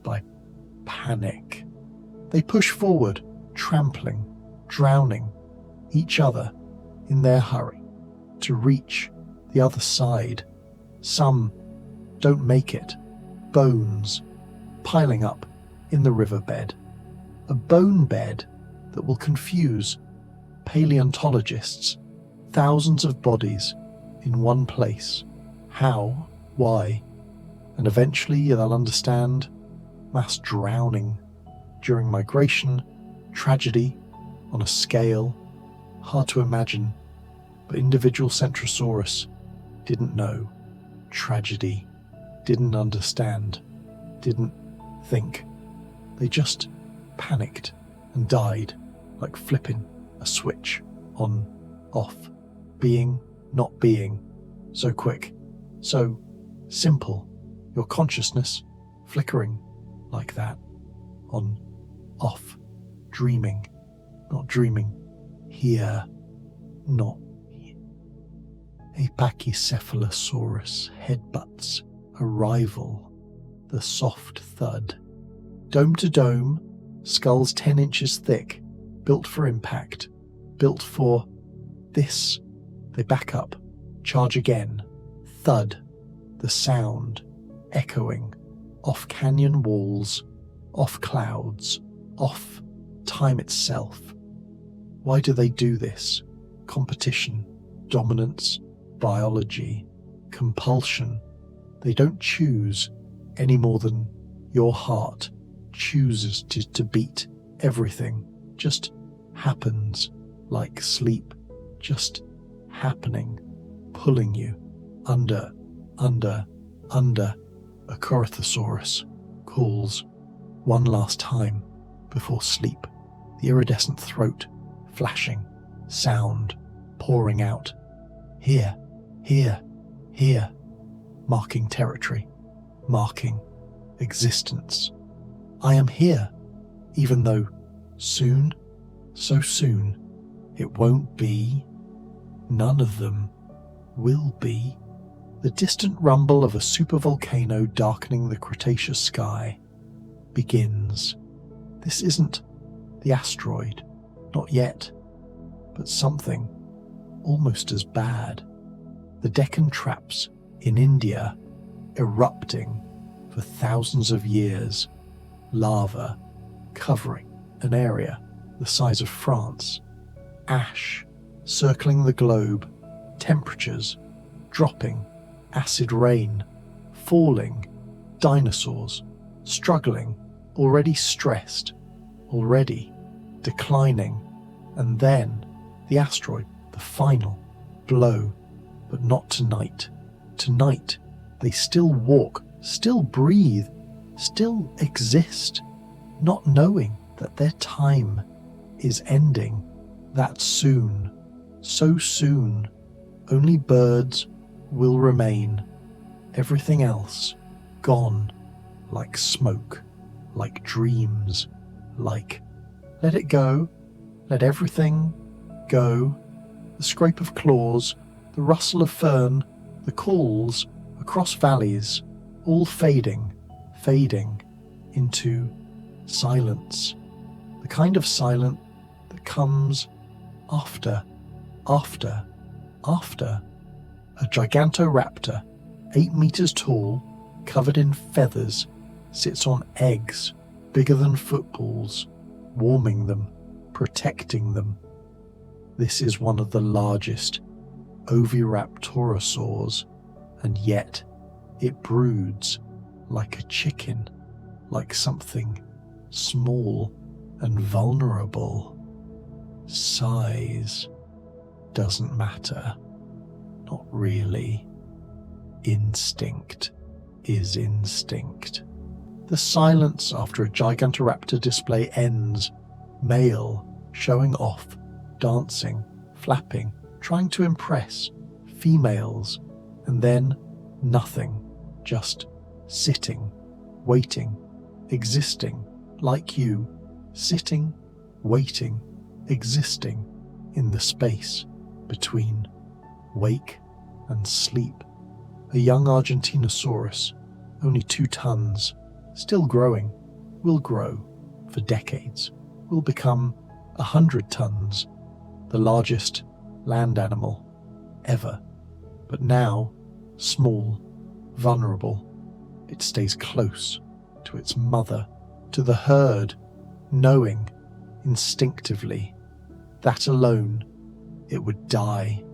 by panic. They push forward, trampling, drowning each other in their hurry to reach the other side. Some don't make it. Bones piling up in the riverbed. A bone bed that will confuse paleontologists. Thousands of bodies in one place. How? Why? And eventually they'll understand. Mass drowning during migration, tragedy on a scale hard to imagine. But individual Centrosaurus didn't know. Tragedy. Didn't understand. Didn't think. They just panicked and died, like flipping a switch on, off, being, not being, so quick, so simple, your consciousness flickering like that, on, off, dreaming, not dreaming, here, not here. A Pachycephalosaurus headbutts a rival, the soft thud. Dome to dome, skulls 10 inches thick, built for impact, built for this. They back up, charge again, thud, the sound echoing off canyon walls, off clouds, off time itself. Why do they do this? Competition, dominance, biology, compulsion. They don't choose any more than your heart chooses to beat everything, just happens like sleep, just happening, pulling you under. A Corythosaurus calls one last time before sleep, the iridescent throat flashing, sound pouring out. Here, here, here, marking territory, marking existence. I am here, even though soon, so soon, it won't be. None of them will be. The distant rumble of a supervolcano darkening the Cretaceous sky begins. This isn't the asteroid, not yet, but something almost as bad. The Deccan Traps in India erupting for thousands of years, lava covering an area the size of France, ash circling the globe, temperatures dropping, acid rain falling, dinosaurs struggling, already stressed, already declining, and then the asteroid, the final blow. But not tonight. Tonight, they still walk, still breathe, still exist, not knowing that their time is ending that soon, so soon. Only birds will remain, everything else gone, like smoke, like dreams, like let it go, let everything go. The scrape of claws, the rustle of fern, the calls across valleys, all fading into silence. The kind of silence that comes after. A gigantoraptor, 8 meters tall, covered in feathers, sits on eggs bigger than footballs, warming them, protecting them. This is one of the largest oviraptorosaurs, and yet it broods like a chicken, like something small and vulnerable. Size doesn't matter. Not really. Instinct is instinct. The silence after a gigantoraptor display ends. Male showing off, dancing, flapping, trying to impress females, and then nothing, just sitting, waiting, existing like you, sitting, waiting, existing in the space between wake and sleep. A young Argentinosaurus, only 2 tons, still growing, will grow for decades, will become 100 tons, the largest land animal ever. But now, small, vulnerable, it stays close to its mother, to the herd, knowing instinctively that alone it would die.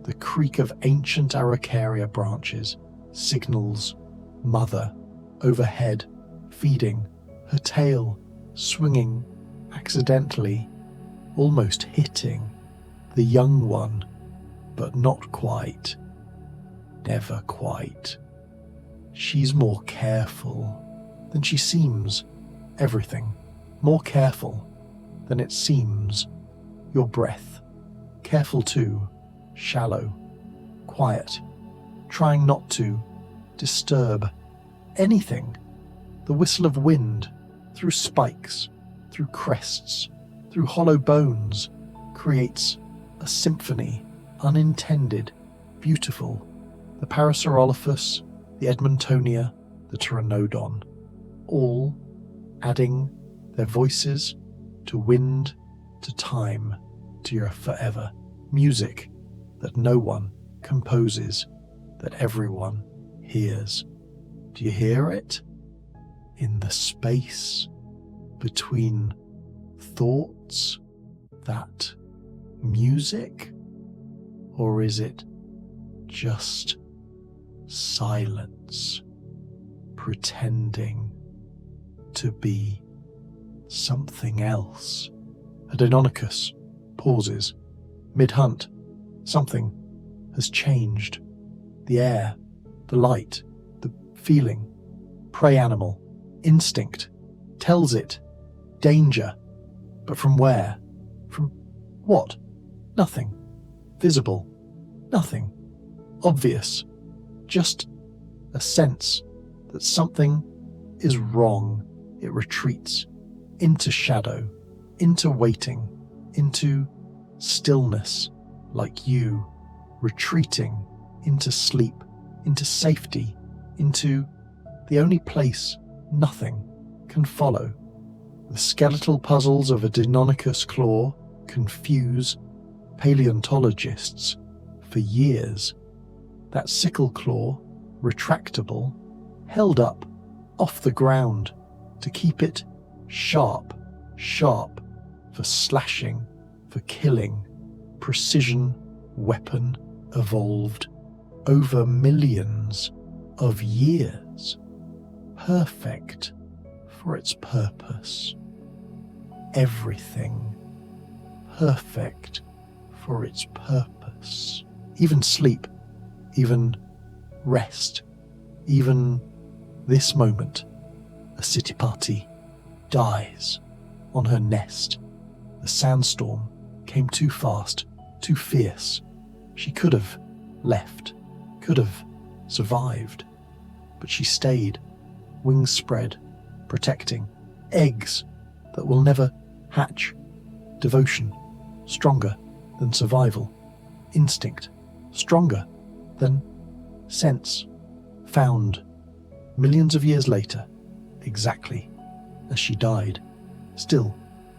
The creak of ancient Araucaria branches signals mother overhead, feeding, her tail swinging accidentally, almost hitting the young one, but not quite. Never quite. She's more careful than she seems. Everything more careful than it seems. Your breath, careful too, shallow, quiet, trying not to disturb anything. The whistle of wind through spikes, through crests, through hollow bones creates a symphony, unintended, beautiful. The Parasaurolophus, the Edmontonia, the Pteranodon, all adding their voices to wind, to time, to your forever. Music that no one composes, that everyone hears. Do you hear it? In the space between thoughts, that music? Or is it just silence, pretending to be something else. A Deinonychus pauses. Mid-hunt, something has changed. The air, the light, the feeling. Prey animal, instinct, tells it. Danger. But from where? From what? Nothing. Visible. Nothing. Obvious. Just a sense that something is wrong. It retreats into shadow, into waiting, into stillness, like you, retreating into sleep, into safety, into the only place nothing can follow. The skeletal puzzles of a Deinonychus claw confuse paleontologists for years. That sickle claw, retractable, held up off the ground to keep it sharp for slashing, for killing, precision weapon evolved over millions of years, perfect for its purpose. Everything perfect for its purpose. Even sleep, even rest, even this moment. A city party dies on her nest. The sandstorm came too fast, too fierce. She could have left, could have survived, but she stayed, wings spread, protecting eggs that will never hatch. Devotion, stronger than survival. Instinct, stronger than sense. Found millions of years later, exactly as she died. Still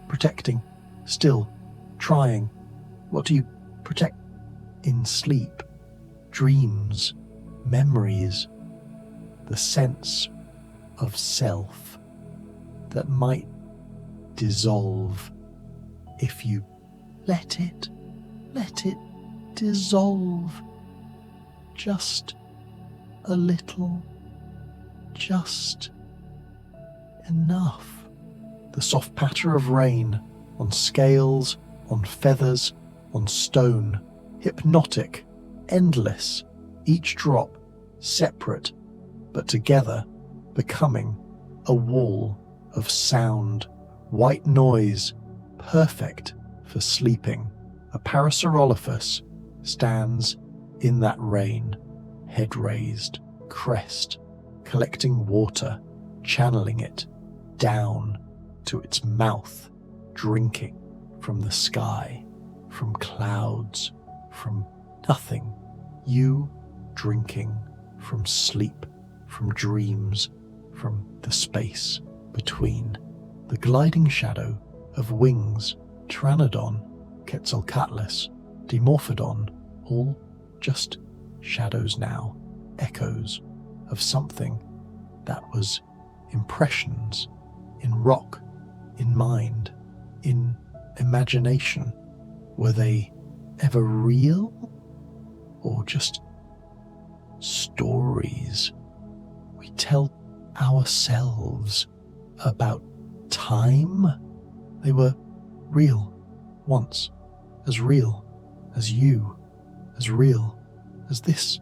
protecting, still trying. What do you protect? In sleep, dreams, memories, the sense of self that might dissolve if you let it dissolve just a little, just enough. The soft patter of rain on scales, on feathers, on stone, hypnotic, endless, each drop separate, but together becoming a wall of sound, white noise, perfect for sleeping. A Parasaurolophus stands in that rain, head raised, crest, collecting water, channeling it down to its mouth, drinking from the sky, from clouds, from nothing. You drinking from sleep, from dreams, from the space between. The gliding shadow of wings, Pteranodon, Quetzalcoatlus, Dimorphodon, all just shadows now, echoes of something that was impressions in rock, in mind, in imagination. Were they ever real? Or just stories we tell ourselves about time? They were real once, as real as you, as real as this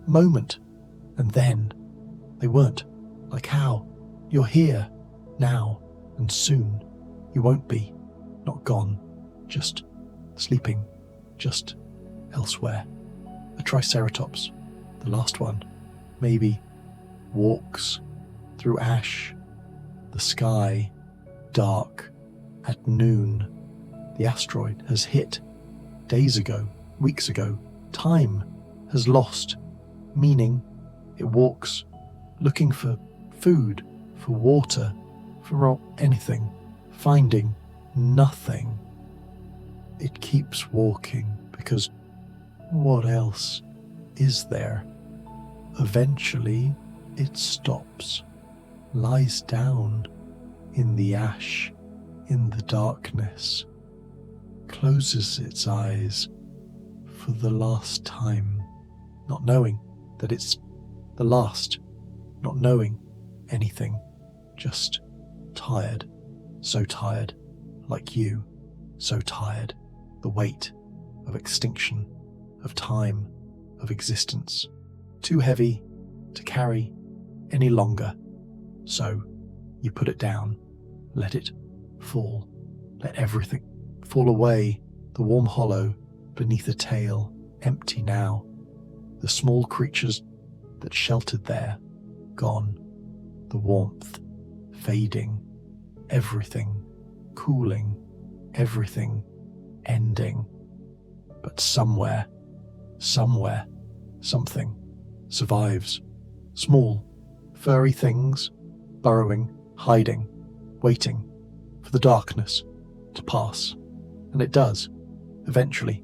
moment. And then they weren't. Like how? You're here, now, and soon you won't be. Not gone, just sleeping, just elsewhere. A Triceratops, the last one, maybe, walks through ash, the sky, dark, at noon. The asteroid has hit days ago, weeks ago. Time has lost meaning. It walks looking for food, for water, for anything, finding nothing. It keeps walking because what else is there? Eventually it stops, lies down in the ash, in the darkness, closes its eyes for the last time, not knowing that it's the last, not knowing anything, just tired, like you, so tired, the weight of extinction, of time, of existence, too heavy to carry any longer. So you put it down, let it fall, let everything fall away, the warm hollow beneath the tail, empty now, the small creatures that sheltered there, gone, the warmth fading, everything cooling, everything ending. But somewhere, something survives. Small, furry things, burrowing, hiding, waiting for the darkness to pass. And it does. Eventually.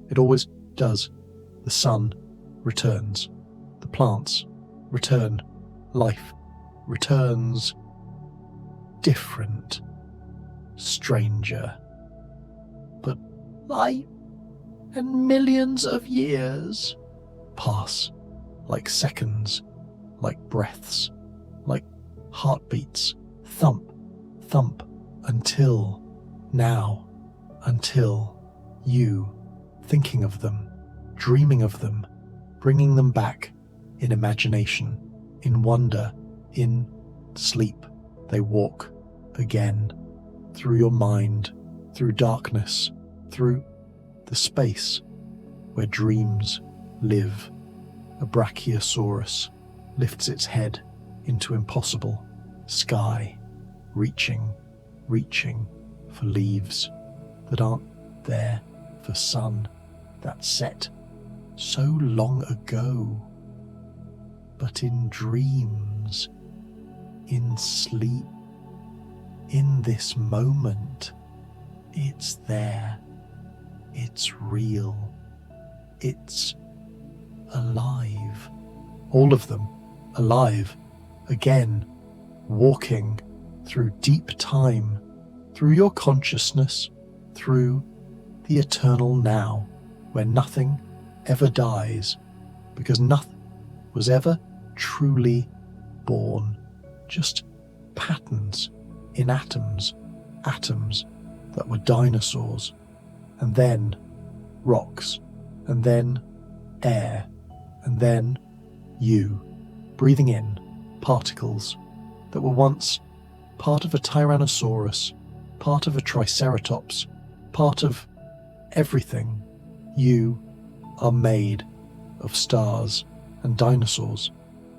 It always does. The sun returns. The plants return. Life returns. Different. Stranger. But light and millions of years pass like seconds, like breaths, like heartbeats, thump, thump, until now, until you, thinking of them, dreaming of them, bringing them back in imagination, in wonder, in sleep, they walk again through your mind, through darkness, through the space where dreams live. A brachiosaurus lifts its head into impossible sky, reaching for leaves that aren't there, for sun that set so long ago. But in dreams, in sleep, in this moment, it's there. It's real. It's alive. All of them alive, again, walking through deep time, through your consciousness, through the eternal now, where nothing ever dies, because nothing was ever truly born, just patterns in atoms that were dinosaurs, and then rocks, and then air, and then you, breathing in particles that were once part of a Tyrannosaurus, part of a Triceratops, part of everything. You are made of stars and dinosaurs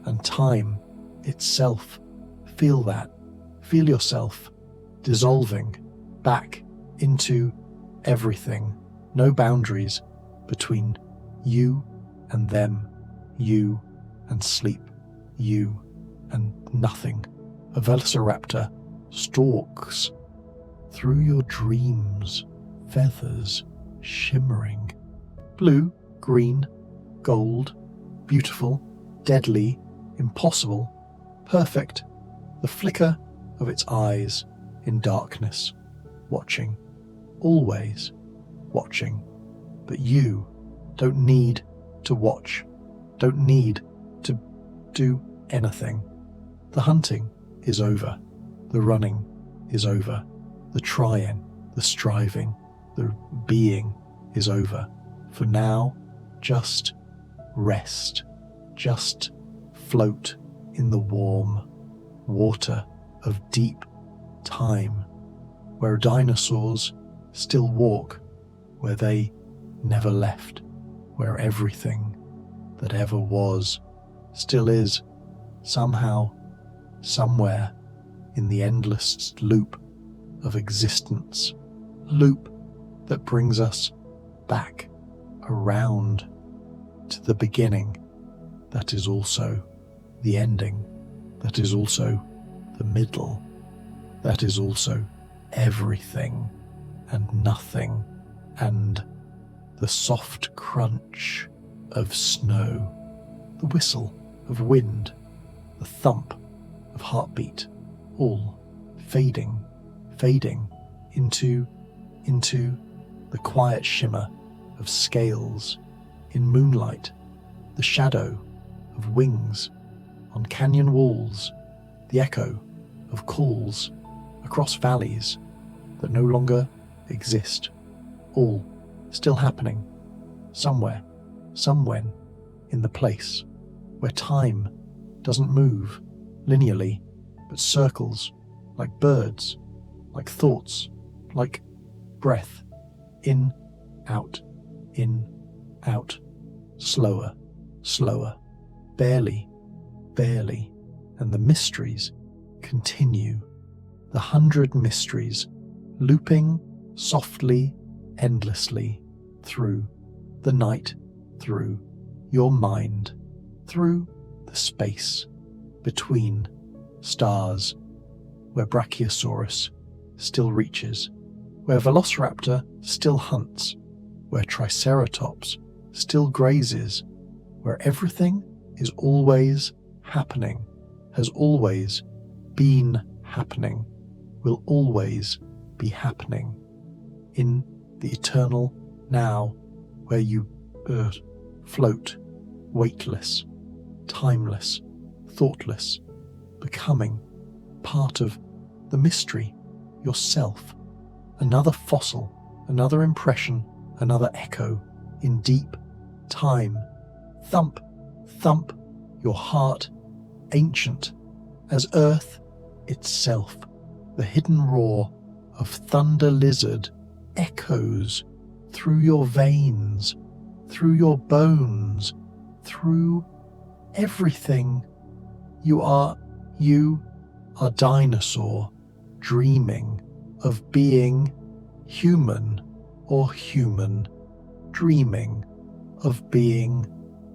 and time itself. Feel that. Feel yourself dissolving back into everything. No boundaries between you and them, you and sleep, you and nothing. A velociraptor stalks through your dreams, feathers shimmering. Blue, green, gold, beautiful, deadly, impossible, perfect. The flicker of its eyes in darkness, watching, always watching. But you don't need to watch, don't need to do anything. The hunting is over, the running is over, the trying, the striving, the being is over. For now, just rest, just float in the warm water of deep time, where dinosaurs still walk, where they never left, where everything that ever was still is, somehow, somewhere in the endless loop of existence, loop that brings us back around to the beginning, that is also the ending, that is also the middle, that is also everything and nothing, and the soft crunch of snow, the whistle of wind, the thump of heartbeat, all fading into the quiet shimmer of scales in moonlight, the shadow of wings on canyon walls, the echo of calls across valleys that no longer exist, all still happening, somewhere, somewhen, in the place where time doesn't move linearly, but circles like birds, like thoughts, like breath, in, out, slower, slower, barely, barely, and the mysteries continue. The 100 mysteries looping softly, endlessly through the night, through your mind, through the space between stars, where Brachiosaurus still reaches, where Velociraptor still hunts, where Triceratops still grazes, where everything is always happening, has always been happening, will always be happening, in the eternal now, where you float, weightless, timeless, thoughtless, becoming part of the mystery yourself, another fossil, another impression, another echo in deep time. Thump, thump, your heart, ancient as earth itself. The hidden roar of thunder lizard echoes through your veins, through your bones, through everything. You are dinosaur, dreaming of being human, or human, dreaming of being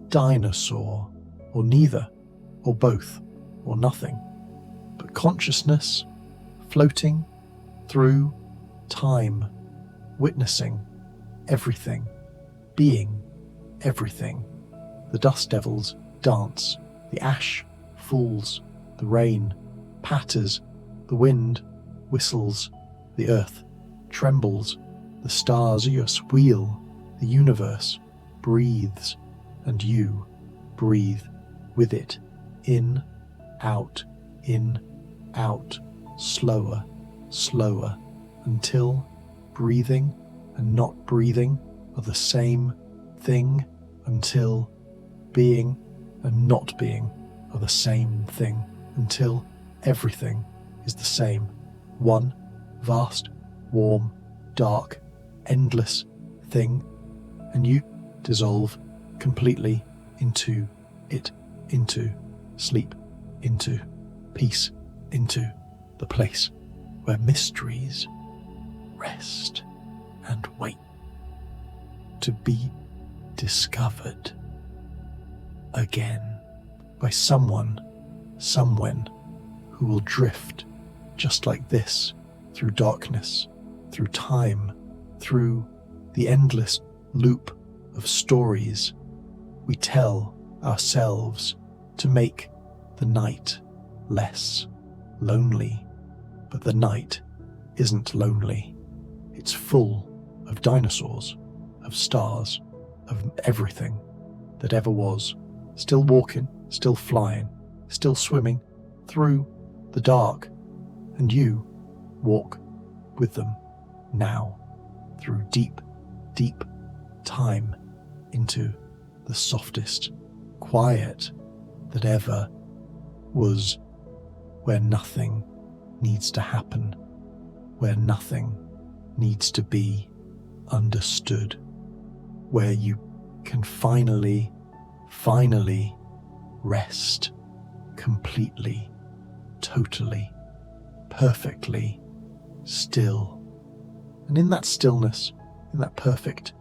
dinosaur, or neither, or both, or nothing, but consciousness floating through time, witnessing everything, being everything. The dust devils dance, the ash falls, the rain patters, the wind whistles, the earth trembles, the stars wheel, the universe breathes, and you breathe with it, in, out, slower, slower, until breathing and not breathing are the same thing, until being and not being are the same thing, until everything is the same, one vast, warm, dark, endless thing, and you dissolve completely into it, into sleep, into peace, into the place where mysteries rest and wait to be discovered again by someone, somewhen, who will drift just like this through darkness, through time, through the endless loop of stories we tell ourselves to make the night less lonely. But the night isn't lonely. It's full of dinosaurs, of stars, of everything that ever was, still walking, still flying, still swimming through the dark, and you walk with them now through deep, deep time into the softest quiet that ever was, where nothing needs to happen, where nothing needs to be understood, where you can finally rest completely, totally, perfectly still. And in that stillness, in that perfect,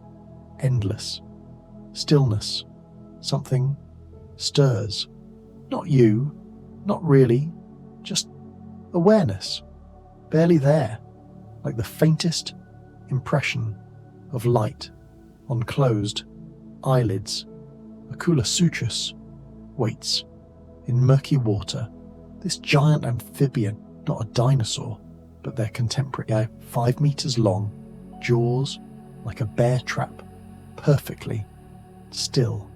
endless stillness, something stirs. Not you, not really, just awareness, barely there, like the faintest impression of light on closed eyelids. Aculosuchus waits in murky water, this giant amphibian, not a dinosaur, but their contemporary, 5 meters long, jaws like a bear trap, perfectly still.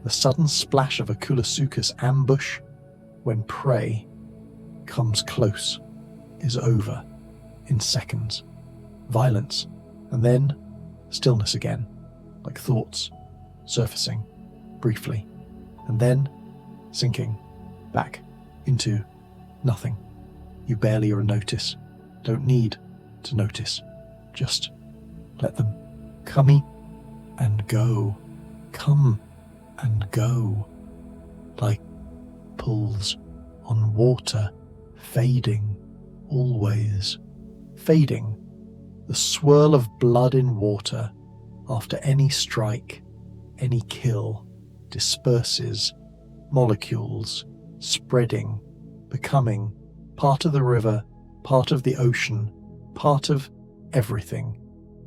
The sudden splash of Aculosuchus ambush when prey comes close is over in seconds. Violence, and then stillness again, like thoughts surfacing briefly, and then sinking back into nothing. You barely notice, don't need to notice, just let them come and go, come and go, like pulls on water, fading, always fading. The swirl of blood in water after any strike, any kill, disperses, molecules spreading, becoming part of the river, part of the ocean, part of everything,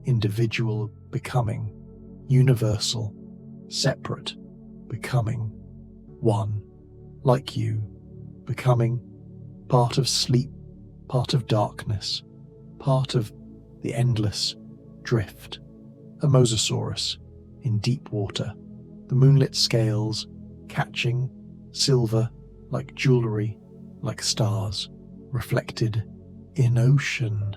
individual becoming, universal, separate, becoming one, like you, becoming part of sleep, part of darkness, part of the endless drift. A mosasaurus in deep water, the moonlit scales catching silver like jewelry, like stars reflected in ocean.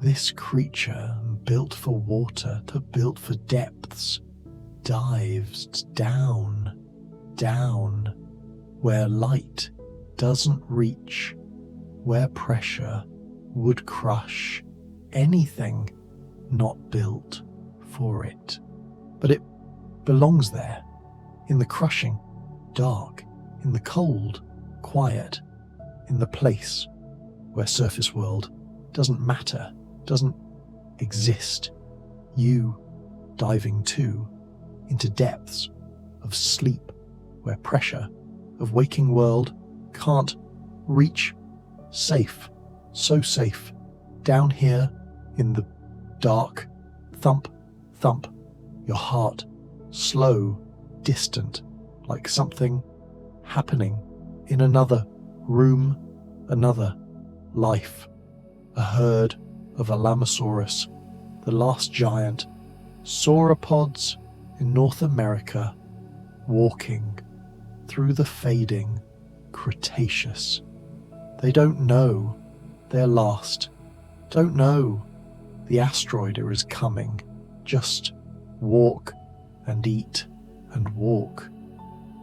This creature, built for water, built for depths, dives down, down, where light doesn't reach, where pressure would crush anything not built for it. But it belongs there, in the crushing dark, in the cold quiet, in the place where surface world doesn't matter, doesn't exist. You diving too into depths of sleep where pressure of waking world can't reach. Safe, so safe, down here in the dark. Thump, thump, your heart slow, distant, like something happening in another room, another life. A herd of Alamosaurus, the last giant sauropods in North America, walking through the fading Cretaceous. They don't know they're last, don't know the asteroid is coming. Just walk and eat and walk.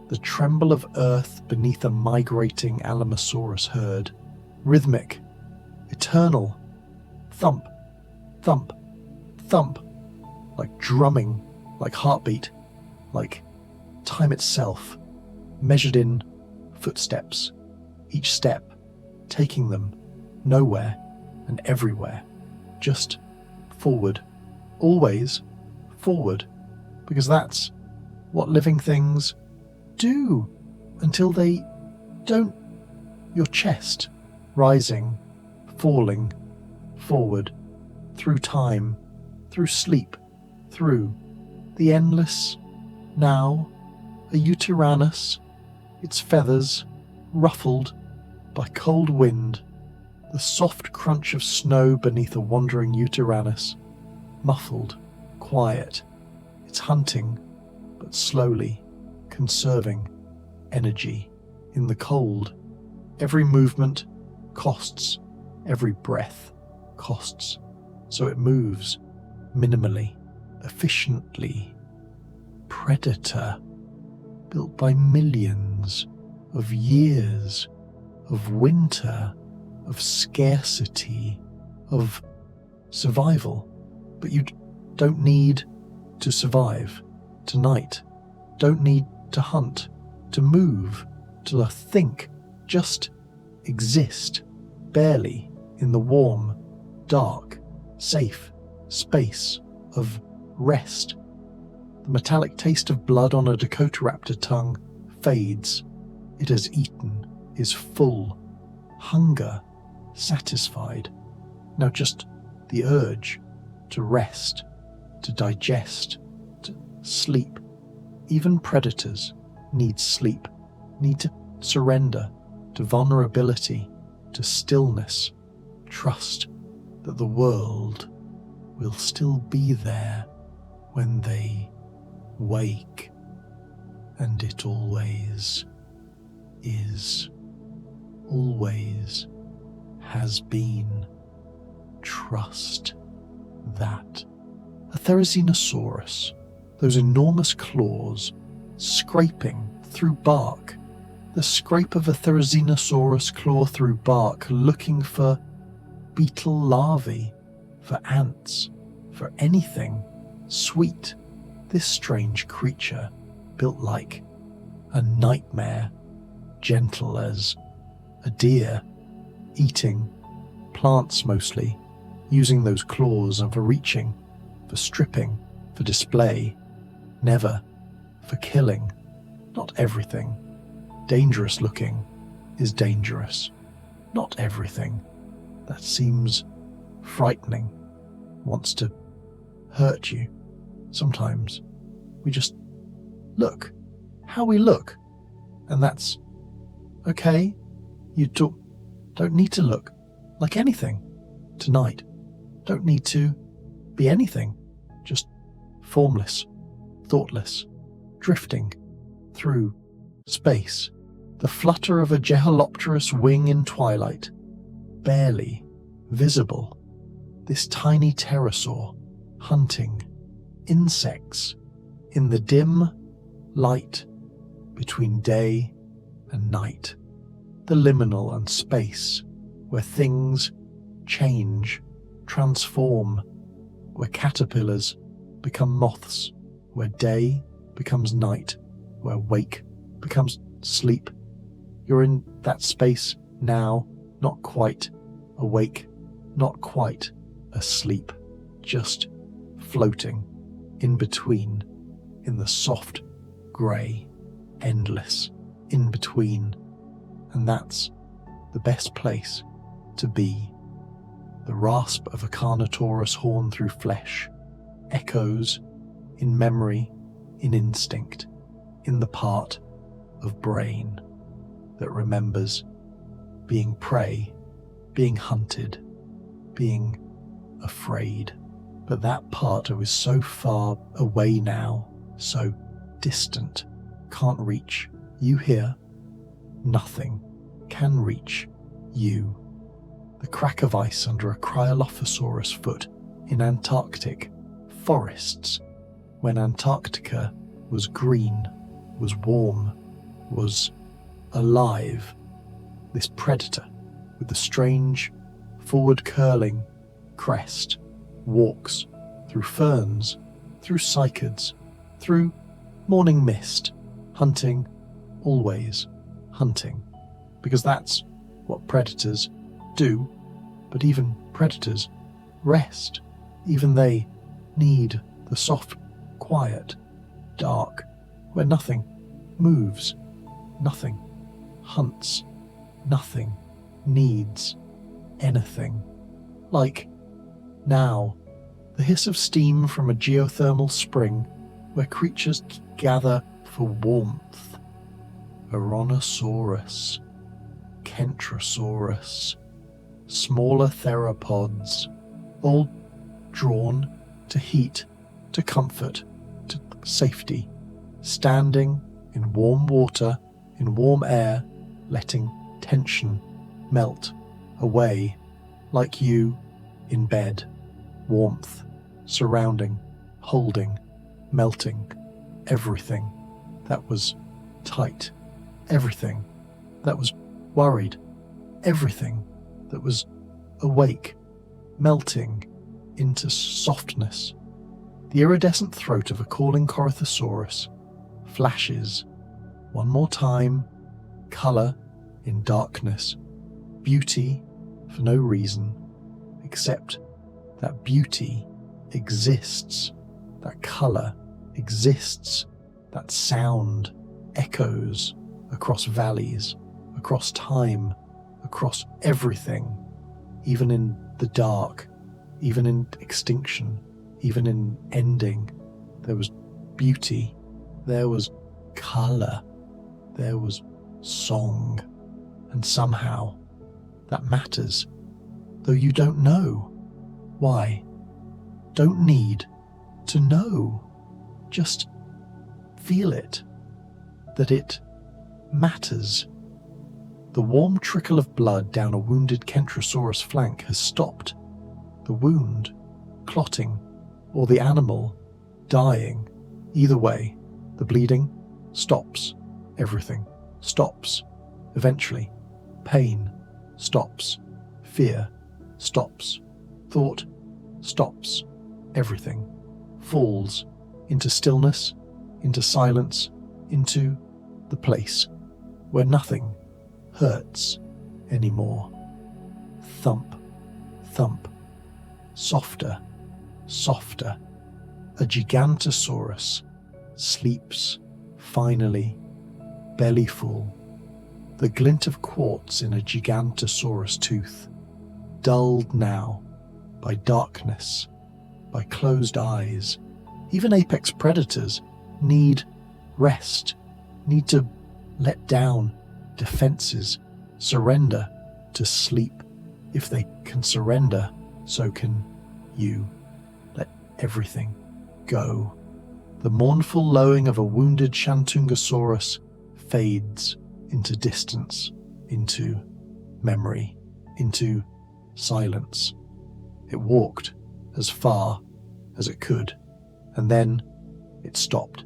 The tremble of earth beneath a migrating Alamosaurus herd, rhythmic, eternal, thump, thump, thump, like drumming, like heartbeat, like time itself, measured in footsteps, each step taking them nowhere and everywhere, just forward, always forward, because that's what living things do until they don't. Your chest rising, falling, forward, through time, through sleep, through the endless. Now, a Uranus, its feathers ruffled by cold wind, the soft crunch of snow beneath a wandering Uranus, muffled, quiet, it's hunting, but slowly, conserving energy in the cold. Every movement costs, every breath costs, so it moves minimally, efficiently. Predator, built by millions of years of winter, of scarcity, of survival. But you don't need to survive tonight, don't need to hunt, to move, to think, just exist, barely in the warm, dark, safe space of rest. The metallic taste of blood on a Dakota raptor tongue fades. It has eaten, is full, hunger satisfied. Now just the urge to rest, to digest, to sleep. Even predators need sleep, need to surrender to vulnerability, to stillness, trust that the world will still be there when they wake, and it always is, always has been. Trust that. A Therizinosaurus, those enormous claws scraping through bark, the scrape of a Therizinosaurus claw through bark, looking for beetle larvae, for ants, for anything sweet. This strange creature, built like a nightmare, gentle as a deer, eating plants mostly, using those claws and for reaching, for stripping, for display, never for killing. Not everything dangerous looking is dangerous. Not everything that seems frightening wants to hurt you. Sometimes we just look how we look, and that's okay. You don't need to look like anything tonight. Don't need to be anything. Just formless, thoughtless, drifting through space. The flutter of a Jeholopterus wing in twilight, barely visible. This tiny pterosaur hunting insects in the dim light between day and night. The liminal and space where things change, transform, where caterpillars become moths, where day becomes night, where wake becomes sleep. You're in that space now, not quite awake, not quite asleep, just floating in between, in the soft grey, endless in between. And that's the best place to be. The rasp of a Carnotaurus horn through flesh echoes in memory, in instinct, in the part of brain that remembers being prey, being hunted, being afraid. But that part is so far away now, so distant, can't reach you here. Nothing can reach you. The crack of ice under a Cryolophosaurus foot in Antarctic forests, when Antarctica was green, was warm, was alive. This predator with the strange forward-curling crest walks through ferns, through cycads, through morning mist, hunting, always hunting, because that's what predators do. But even predators rest. Even they need the soft, quiet, dark, where nothing moves, nothing hunts, nothing needs anything. Like now, the hiss of steam from a geothermal spring where creatures gather for warmth. Veronosaurus, Kentrosaurus, smaller theropods, all drawn to heat, to comfort, to safety, standing in warm water, in warm air, letting tension melt away, like you in bed, warmth, surrounding, holding, melting, everything that was tight, everything that was worried, everything that was awake, melting into softness. The iridescent throat of a calling Corythosaurus flashes one more time, colour in darkness, beauty for no reason, except that beauty exists, that colour exists, that sound echoes across valleys, across time, across everything, even in the dark, even in extinction, even in ending. There was beauty, there was colour, there was song, and somehow that matters, though you don't know. Why? Don't need to know. Just feel it, that it matters. The warm trickle of blood down a wounded Kentrosaurus flank has stopped. The wound clotting, or the animal dying. Either way, the bleeding stops. Everything stops. Eventually, pain stops. Fear stops. Thought stops. Everything falls into stillness, into silence, into the place where nothing hurts anymore. Thump, thump, softer, softer. A Gigantosaurus sleeps finally, belly full. The glint of quartz in a Gigantosaurus tooth, dulled now by darkness, by closed eyes. Even apex predators need rest, need to let down defenses, surrender to sleep. If they can surrender, so can you. Let everything go. The mournful lowing of a wounded Shantungosaurus fades into distance, into memory, into silence. It walked as far as it could, and then it stopped.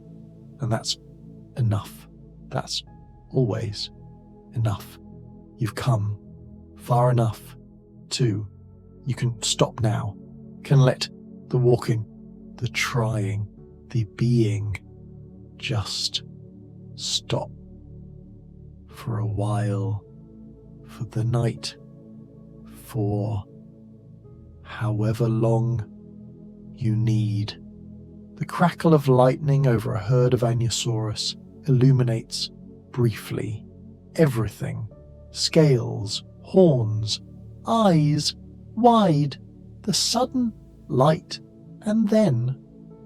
And that's enough. That's always enough. You've come far enough to. You can stop now. Can let the walking, the trying, the being just stop for a while, for the night, for however long you need. The crackle of lightning over a herd of Ankylosaurus illuminates briefly everything. Scales, horns, eyes wide, the sudden light, and then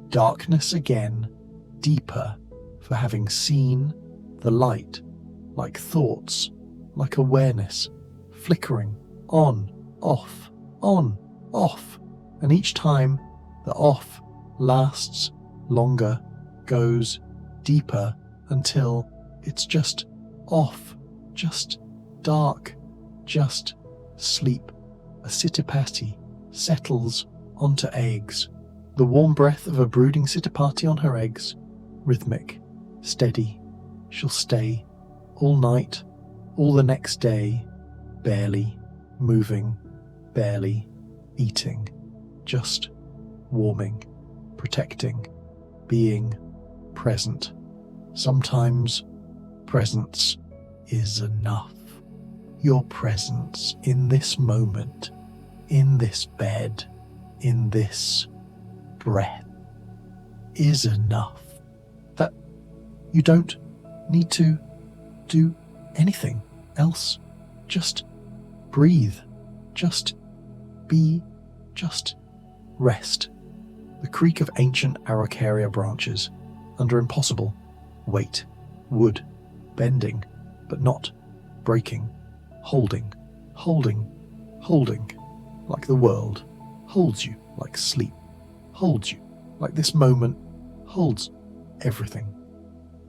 darkness again, deeper for having seen the light, like thoughts, like awareness, flickering on, off, and each time the off lasts longer, goes deeper until it's just off, just dark, just sleep. A Sitipati settles onto eggs. The warm breath of a brooding Sitipati on her eggs, rhythmic, steady. She'll stay all night, all the next day, barely moving, barely eating, just warming, protecting, being present. Sometimes presence is enough. Your presence in this moment, in this bed, in this breath is enough. That you don't need to do anything else. Just breathe. Just be. Just rest. The creak of ancient Araucaria branches under impossible weight. Wood bending, but not breaking. Holding, like the world holds you, like sleep holds you, like this moment holds everything.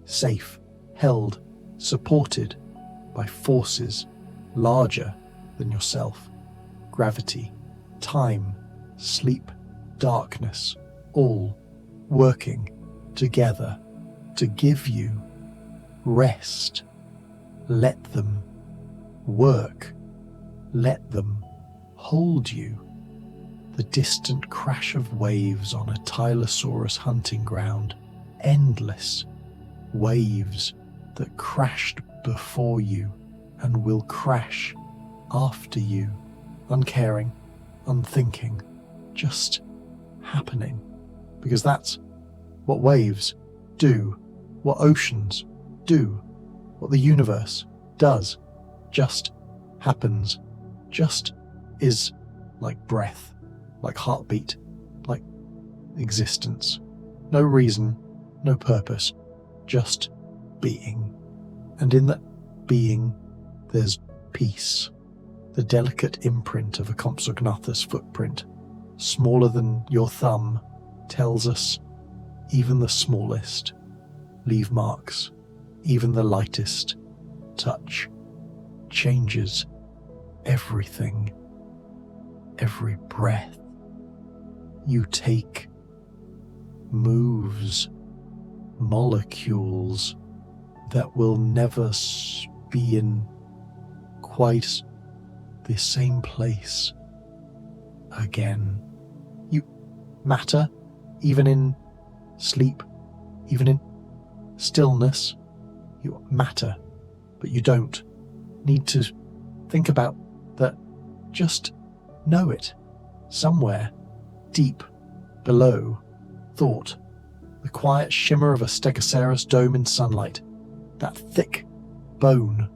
Safe, held, supported by forces larger than yourself. Gravity, time, sleep, darkness, all working together to give you rest. Let them work. Let them hold you. The distant crash of waves on a Tylosaurus hunting ground. Endless waves that crashed before you and will crash after you. Uncaring, unthinking, just happening. Because that's what waves do, what oceans do, what the universe does. Just happens, just is, like breath, like heartbeat, like existence. No reason, no purpose, just being. And in that being, there's peace. The delicate imprint of a Compsognathus footprint, smaller than your thumb, tells us even the smallest leave marks, even the lightest touch. changes everything. Every breath you take moves molecules that will never be in quite the same place again. You matter, even in sleep, even in stillness. You matter, but you don't need to think about that. Just know it. Somewhere deep below thought, the quiet shimmer of a stegosaurus dome in sunlight, that thick bone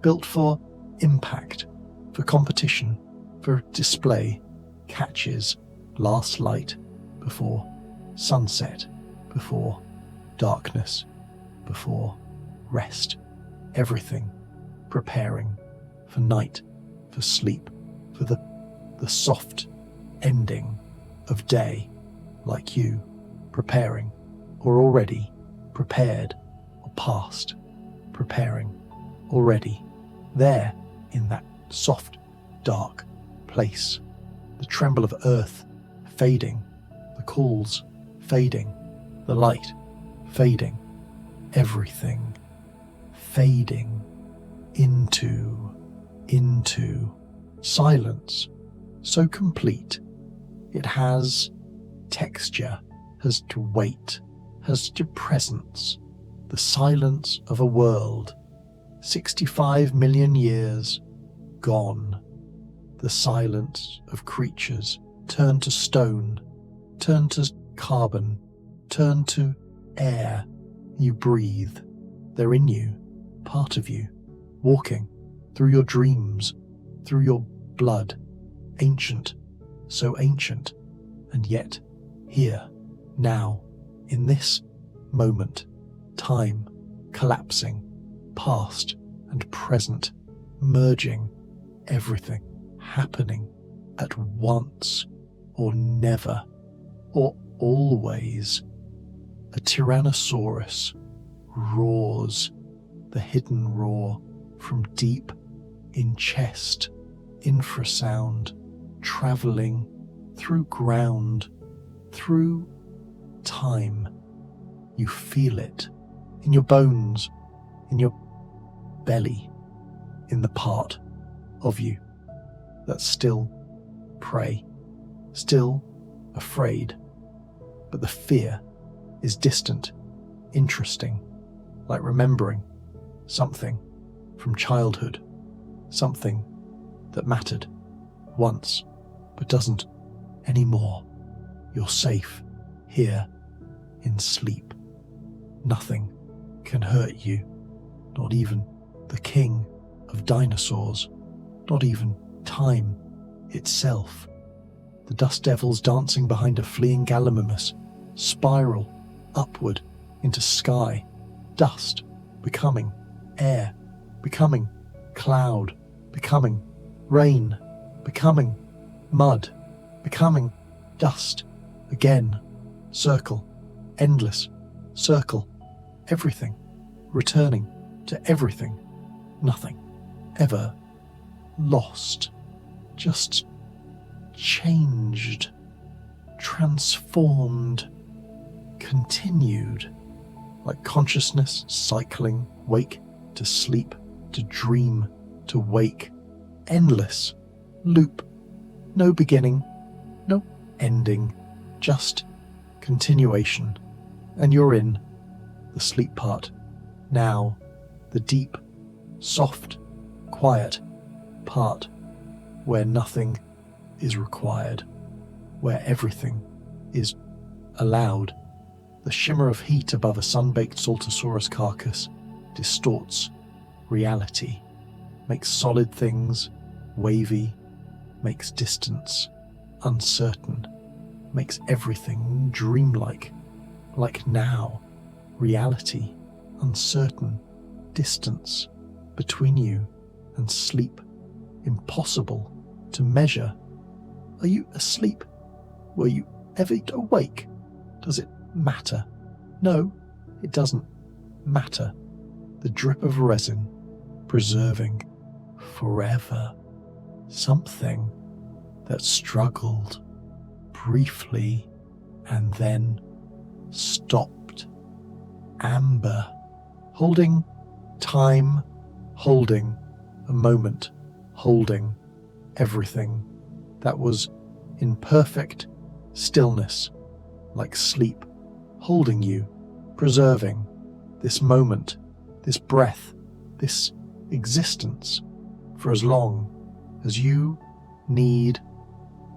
built for impact, for competition, for display, catches last light before sunset, before darkness, before rest. Everything preparing for night, for sleep, for the soft ending of day, like you, preparing, or already prepared, or past, preparing, already, there in that soft, dark place. The tremble of earth fading, the calls fading, the light fading, everything fading into silence so complete it has texture, has to weight, has to presence, the silence of a world 65 million years gone, the silence of creatures turned to stone, turned to carbon, turned to air. You breathe, they're in you, part of you, walking through your dreams, through your blood, ancient, so ancient, and yet here, now, in this moment, time collapsing, past and present, merging, everything happening at once, or never, or always. A Tyrannosaurus roars, the hidden roar from deep in chest, infrasound, travelling through ground, through time. You feel it in your bones, in your belly, in the part of you that's still prey, still afraid, but the fear is distant, interesting, like remembering something from childhood, something that mattered once but doesn't anymore. You're safe here in sleep. Nothing can hurt you, not even the king of dinosaurs, not even time itself. The dust devils dancing behind a fleeing Gallimimus spiral upward into sky, dust becoming air, becoming cloud, becoming rain, becoming mud, becoming dust again, circle, endless circle, everything returning to everything, nothing ever lost, just changed, transformed, continued, like consciousness cycling, wake to sleep, to dream, to wake, endless loop, no beginning, no ending, just continuation. And you're in the sleep part now, the deep, soft, quiet part where nothing is required, where everything is allowed. The shimmer of heat above a sun-baked Saltosaurus carcass distorts reality, makes solid things wavy, makes distance uncertain, makes everything dreamlike, like now, reality, uncertain, distance between you and sleep, impossible to measure. Are you asleep? Were you ever awake? Does it matter? No, it doesn't matter. The drip of resin, preserving, forever. Something that struggled briefly and then stopped. Amber, holding time, holding a moment, holding everything that was in perfect stillness, like sleep, holding you, preserving this moment, this breath, this existence for as long as you need.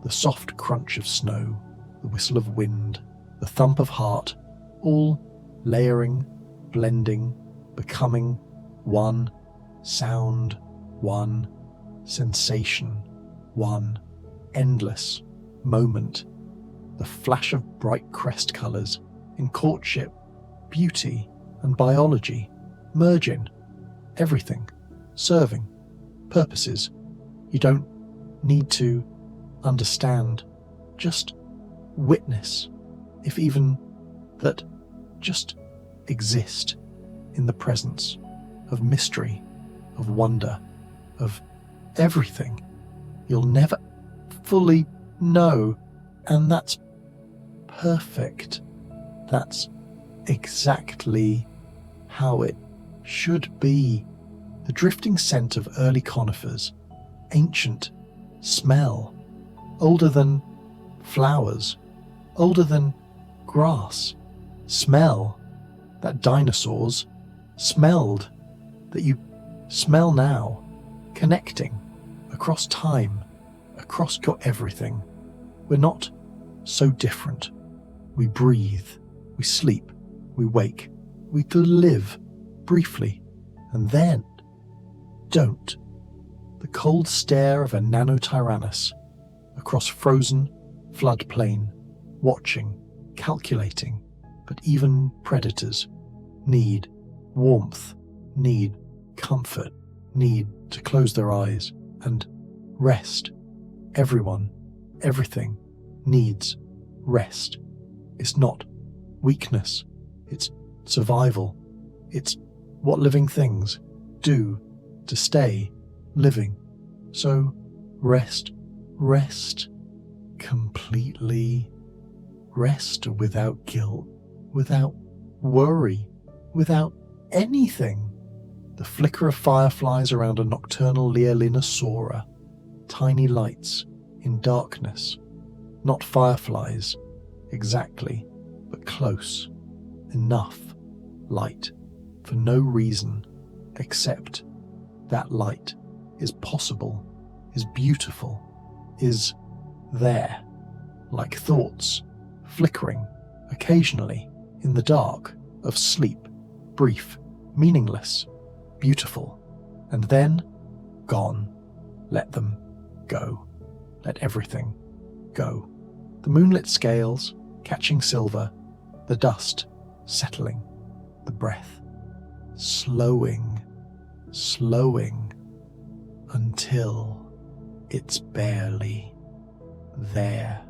The soft crunch of snow, the whistle of wind, the thump of heart, all layering, blending, becoming one sound, one sensation, one endless moment. The flash of bright crest colours in courtship, beauty and biology merging, everything serving purposes. You don't need to understand, just witness, if even that, just exist in the presence of mystery, of wonder, of everything you'll never fully know. And that's perfect. That's exactly how it should be. The drifting scent of early conifers, ancient smell, older than flowers, older than grass, smell that dinosaurs smelled, that you smell now, connecting across time, across your everything. We're not so different. We breathe, we sleep, we wake, we could live briefly, and then don't. The cold stare of a nanotyrannus across frozen floodplain, watching, calculating, but even predators need warmth, need comfort, need to close their eyes and rest. Everyone, everything needs rest. It's not weakness, it's survival. It's what living things do to stay living. So rest completely. Rest without guilt, without worry, without anything. The flicker of fireflies around a nocturnal Leolinosaura, tiny lights in darkness. Not fireflies, exactly, but close. Enough light for no reason except that light is possible, is beautiful, is there, like thoughts flickering occasionally in the dark of sleep, brief, meaningless, beautiful, and then gone. Let them go. Let everything go. The moonlit scales catching silver, the dust settling, the breath slowing until it's barely there,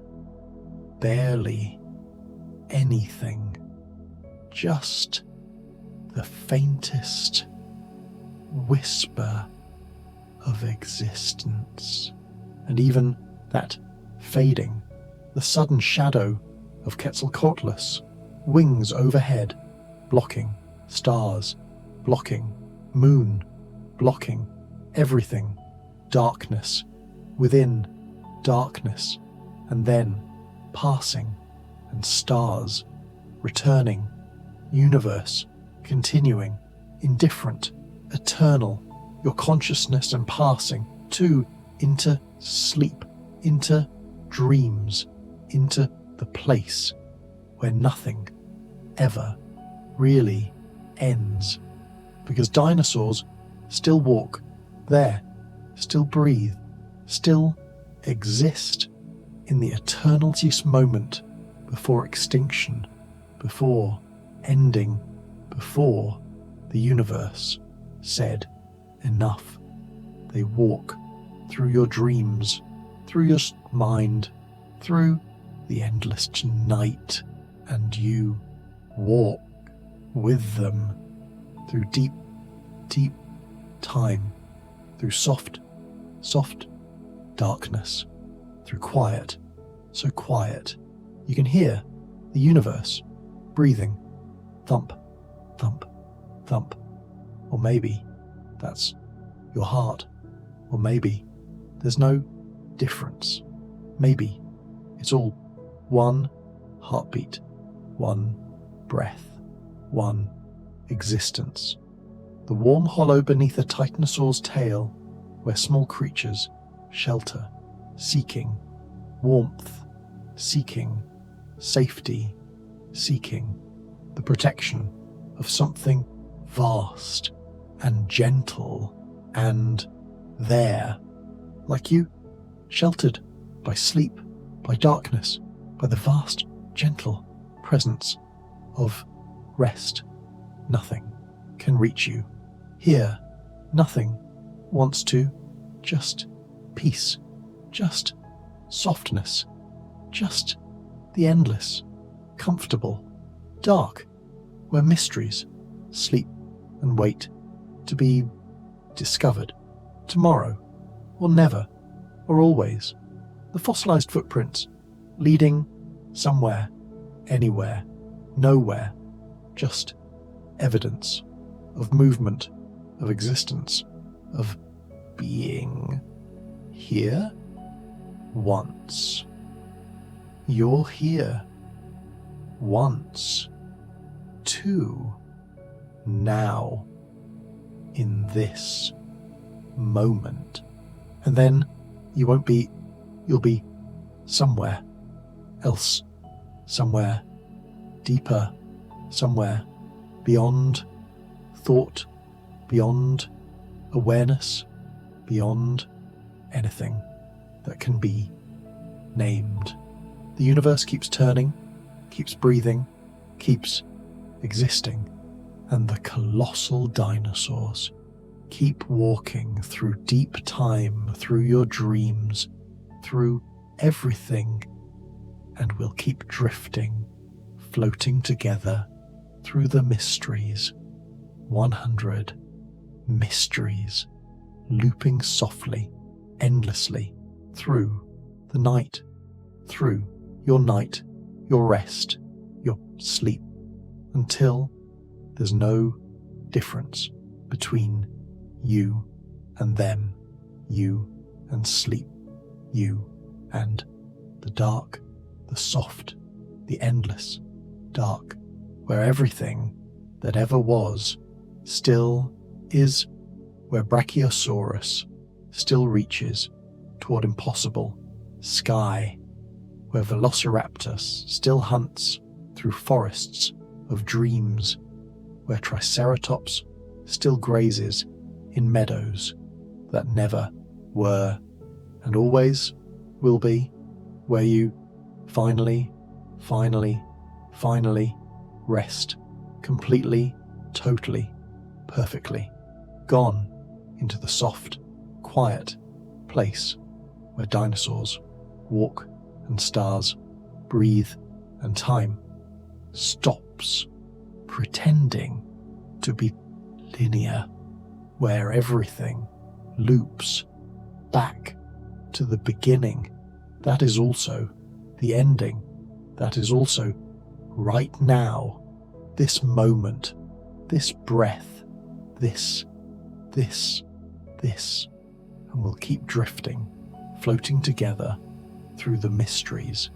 barely anything, just the faintest whisper of existence. And even that fading, the sudden shadow of Quetzalcoatlus, wings overhead, blocking stars, blocking moon, blocking everything, darkness within darkness, and then passing, and stars returning, universe continuing, indifferent, eternal, your consciousness and passing to into sleep, into dreams, into the place where nothing ever really ends. Because dinosaurs still walk there, still breathe, still exist in the eternalist moment before extinction, before ending, before the universe said enough. They walk through your dreams, through your mind, through the endless night, and you walk with them through deep, deep time, through soft, soft darkness, through quiet, so quiet. You can hear the universe breathing, thump, thump, thump. Or maybe that's your heart. Or maybe there's no difference. Maybe it's all one heartbeat, one breath, one existence. The warm hollow beneath a titanosaur's tail, where small creatures shelter, seeking warmth, seeking safety, seeking the protection of something vast and gentle and there, like you, sheltered by sleep, by darkness, by the vast, gentle presence of rest. Nothing can reach you. Here, nothing wants to. Just peace, just softness, just the endless, comfortable, dark, where mysteries sleep and wait to be discovered tomorrow, or never, or always. The fossilized footprints leading somewhere, anywhere, nowhere, just evidence of movement, of existence, of being here once. You're here once, too, now, in this moment. And then you'll be somewhere else, somewhere deeper, somewhere beyond thought, beyond awareness, beyond anything that can be named. The universe keeps turning, keeps breathing, keeps existing, and the colossal dinosaurs keep walking through deep time, through your dreams, through everything, and will keep drifting, floating together through the mysteries. 100 mysteries, looping softly, endlessly, through the night, through your night, your rest, your sleep, until there's no difference between you and them, you and sleep, you and the dark, the soft, the endless dark, where everything that ever was still is, where Brachiosaurus still reaches toward impossible sky, where Velociraptor still hunts through forests of dreams, where Triceratops still grazes in meadows that never were and always will be, where you finally rest completely, totally, perfectly, gone into the soft, quiet place where dinosaurs walk and stars breathe and time stops pretending to be linear, where everything loops back to the beginning. That is also the ending. That is also right now, this moment, this breath, this, and we'll keep drifting, floating together through the mysteries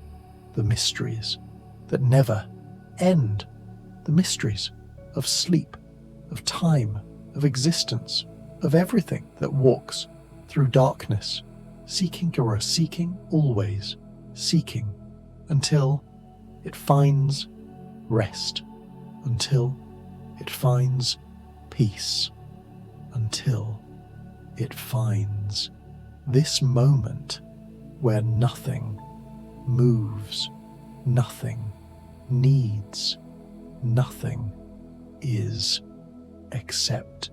that never end, the mysteries of sleep, of time, of existence, of everything that walks through darkness, seeking always, seeking until it finds rest, until it finds peace, until it finds this moment where nothing moves, nothing needs, nothing is except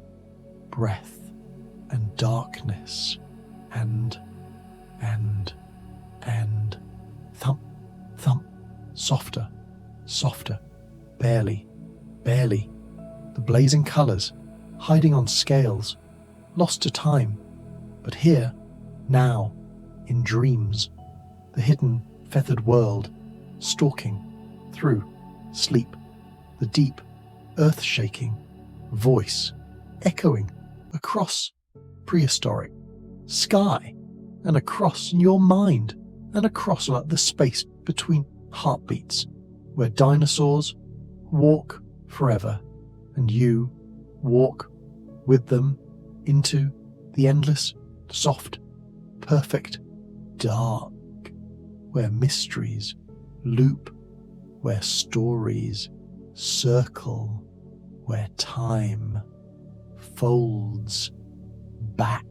breath and darkness and thump, thump, softer, barely, the blazing colours hiding on scales, lost to time, But here, now, in dreams, the hidden feathered world, stalking through sleep, the deep, earth-shaking voice echoing across prehistoric sky and across your mind and across the space between heartbeats, where dinosaurs walk forever and you walk with them into the endless, soft, perfect dark, where mysteries loop, where stories circle, where time folds back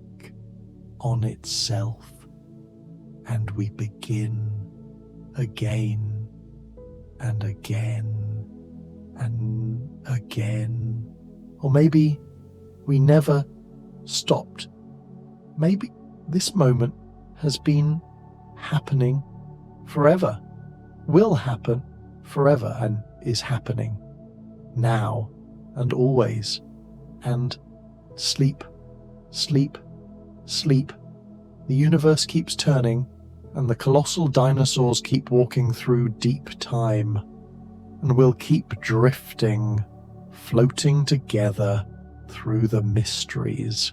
on itself, and we begin again and again and again. Or maybe we never stopped. Maybe this moment has been happening forever, will happen forever, and is happening now and always. And sleep, sleep, sleep. The universe keeps turning, and the colossal dinosaurs keep walking through deep time, and we'll keep drifting, floating together through the mysteries.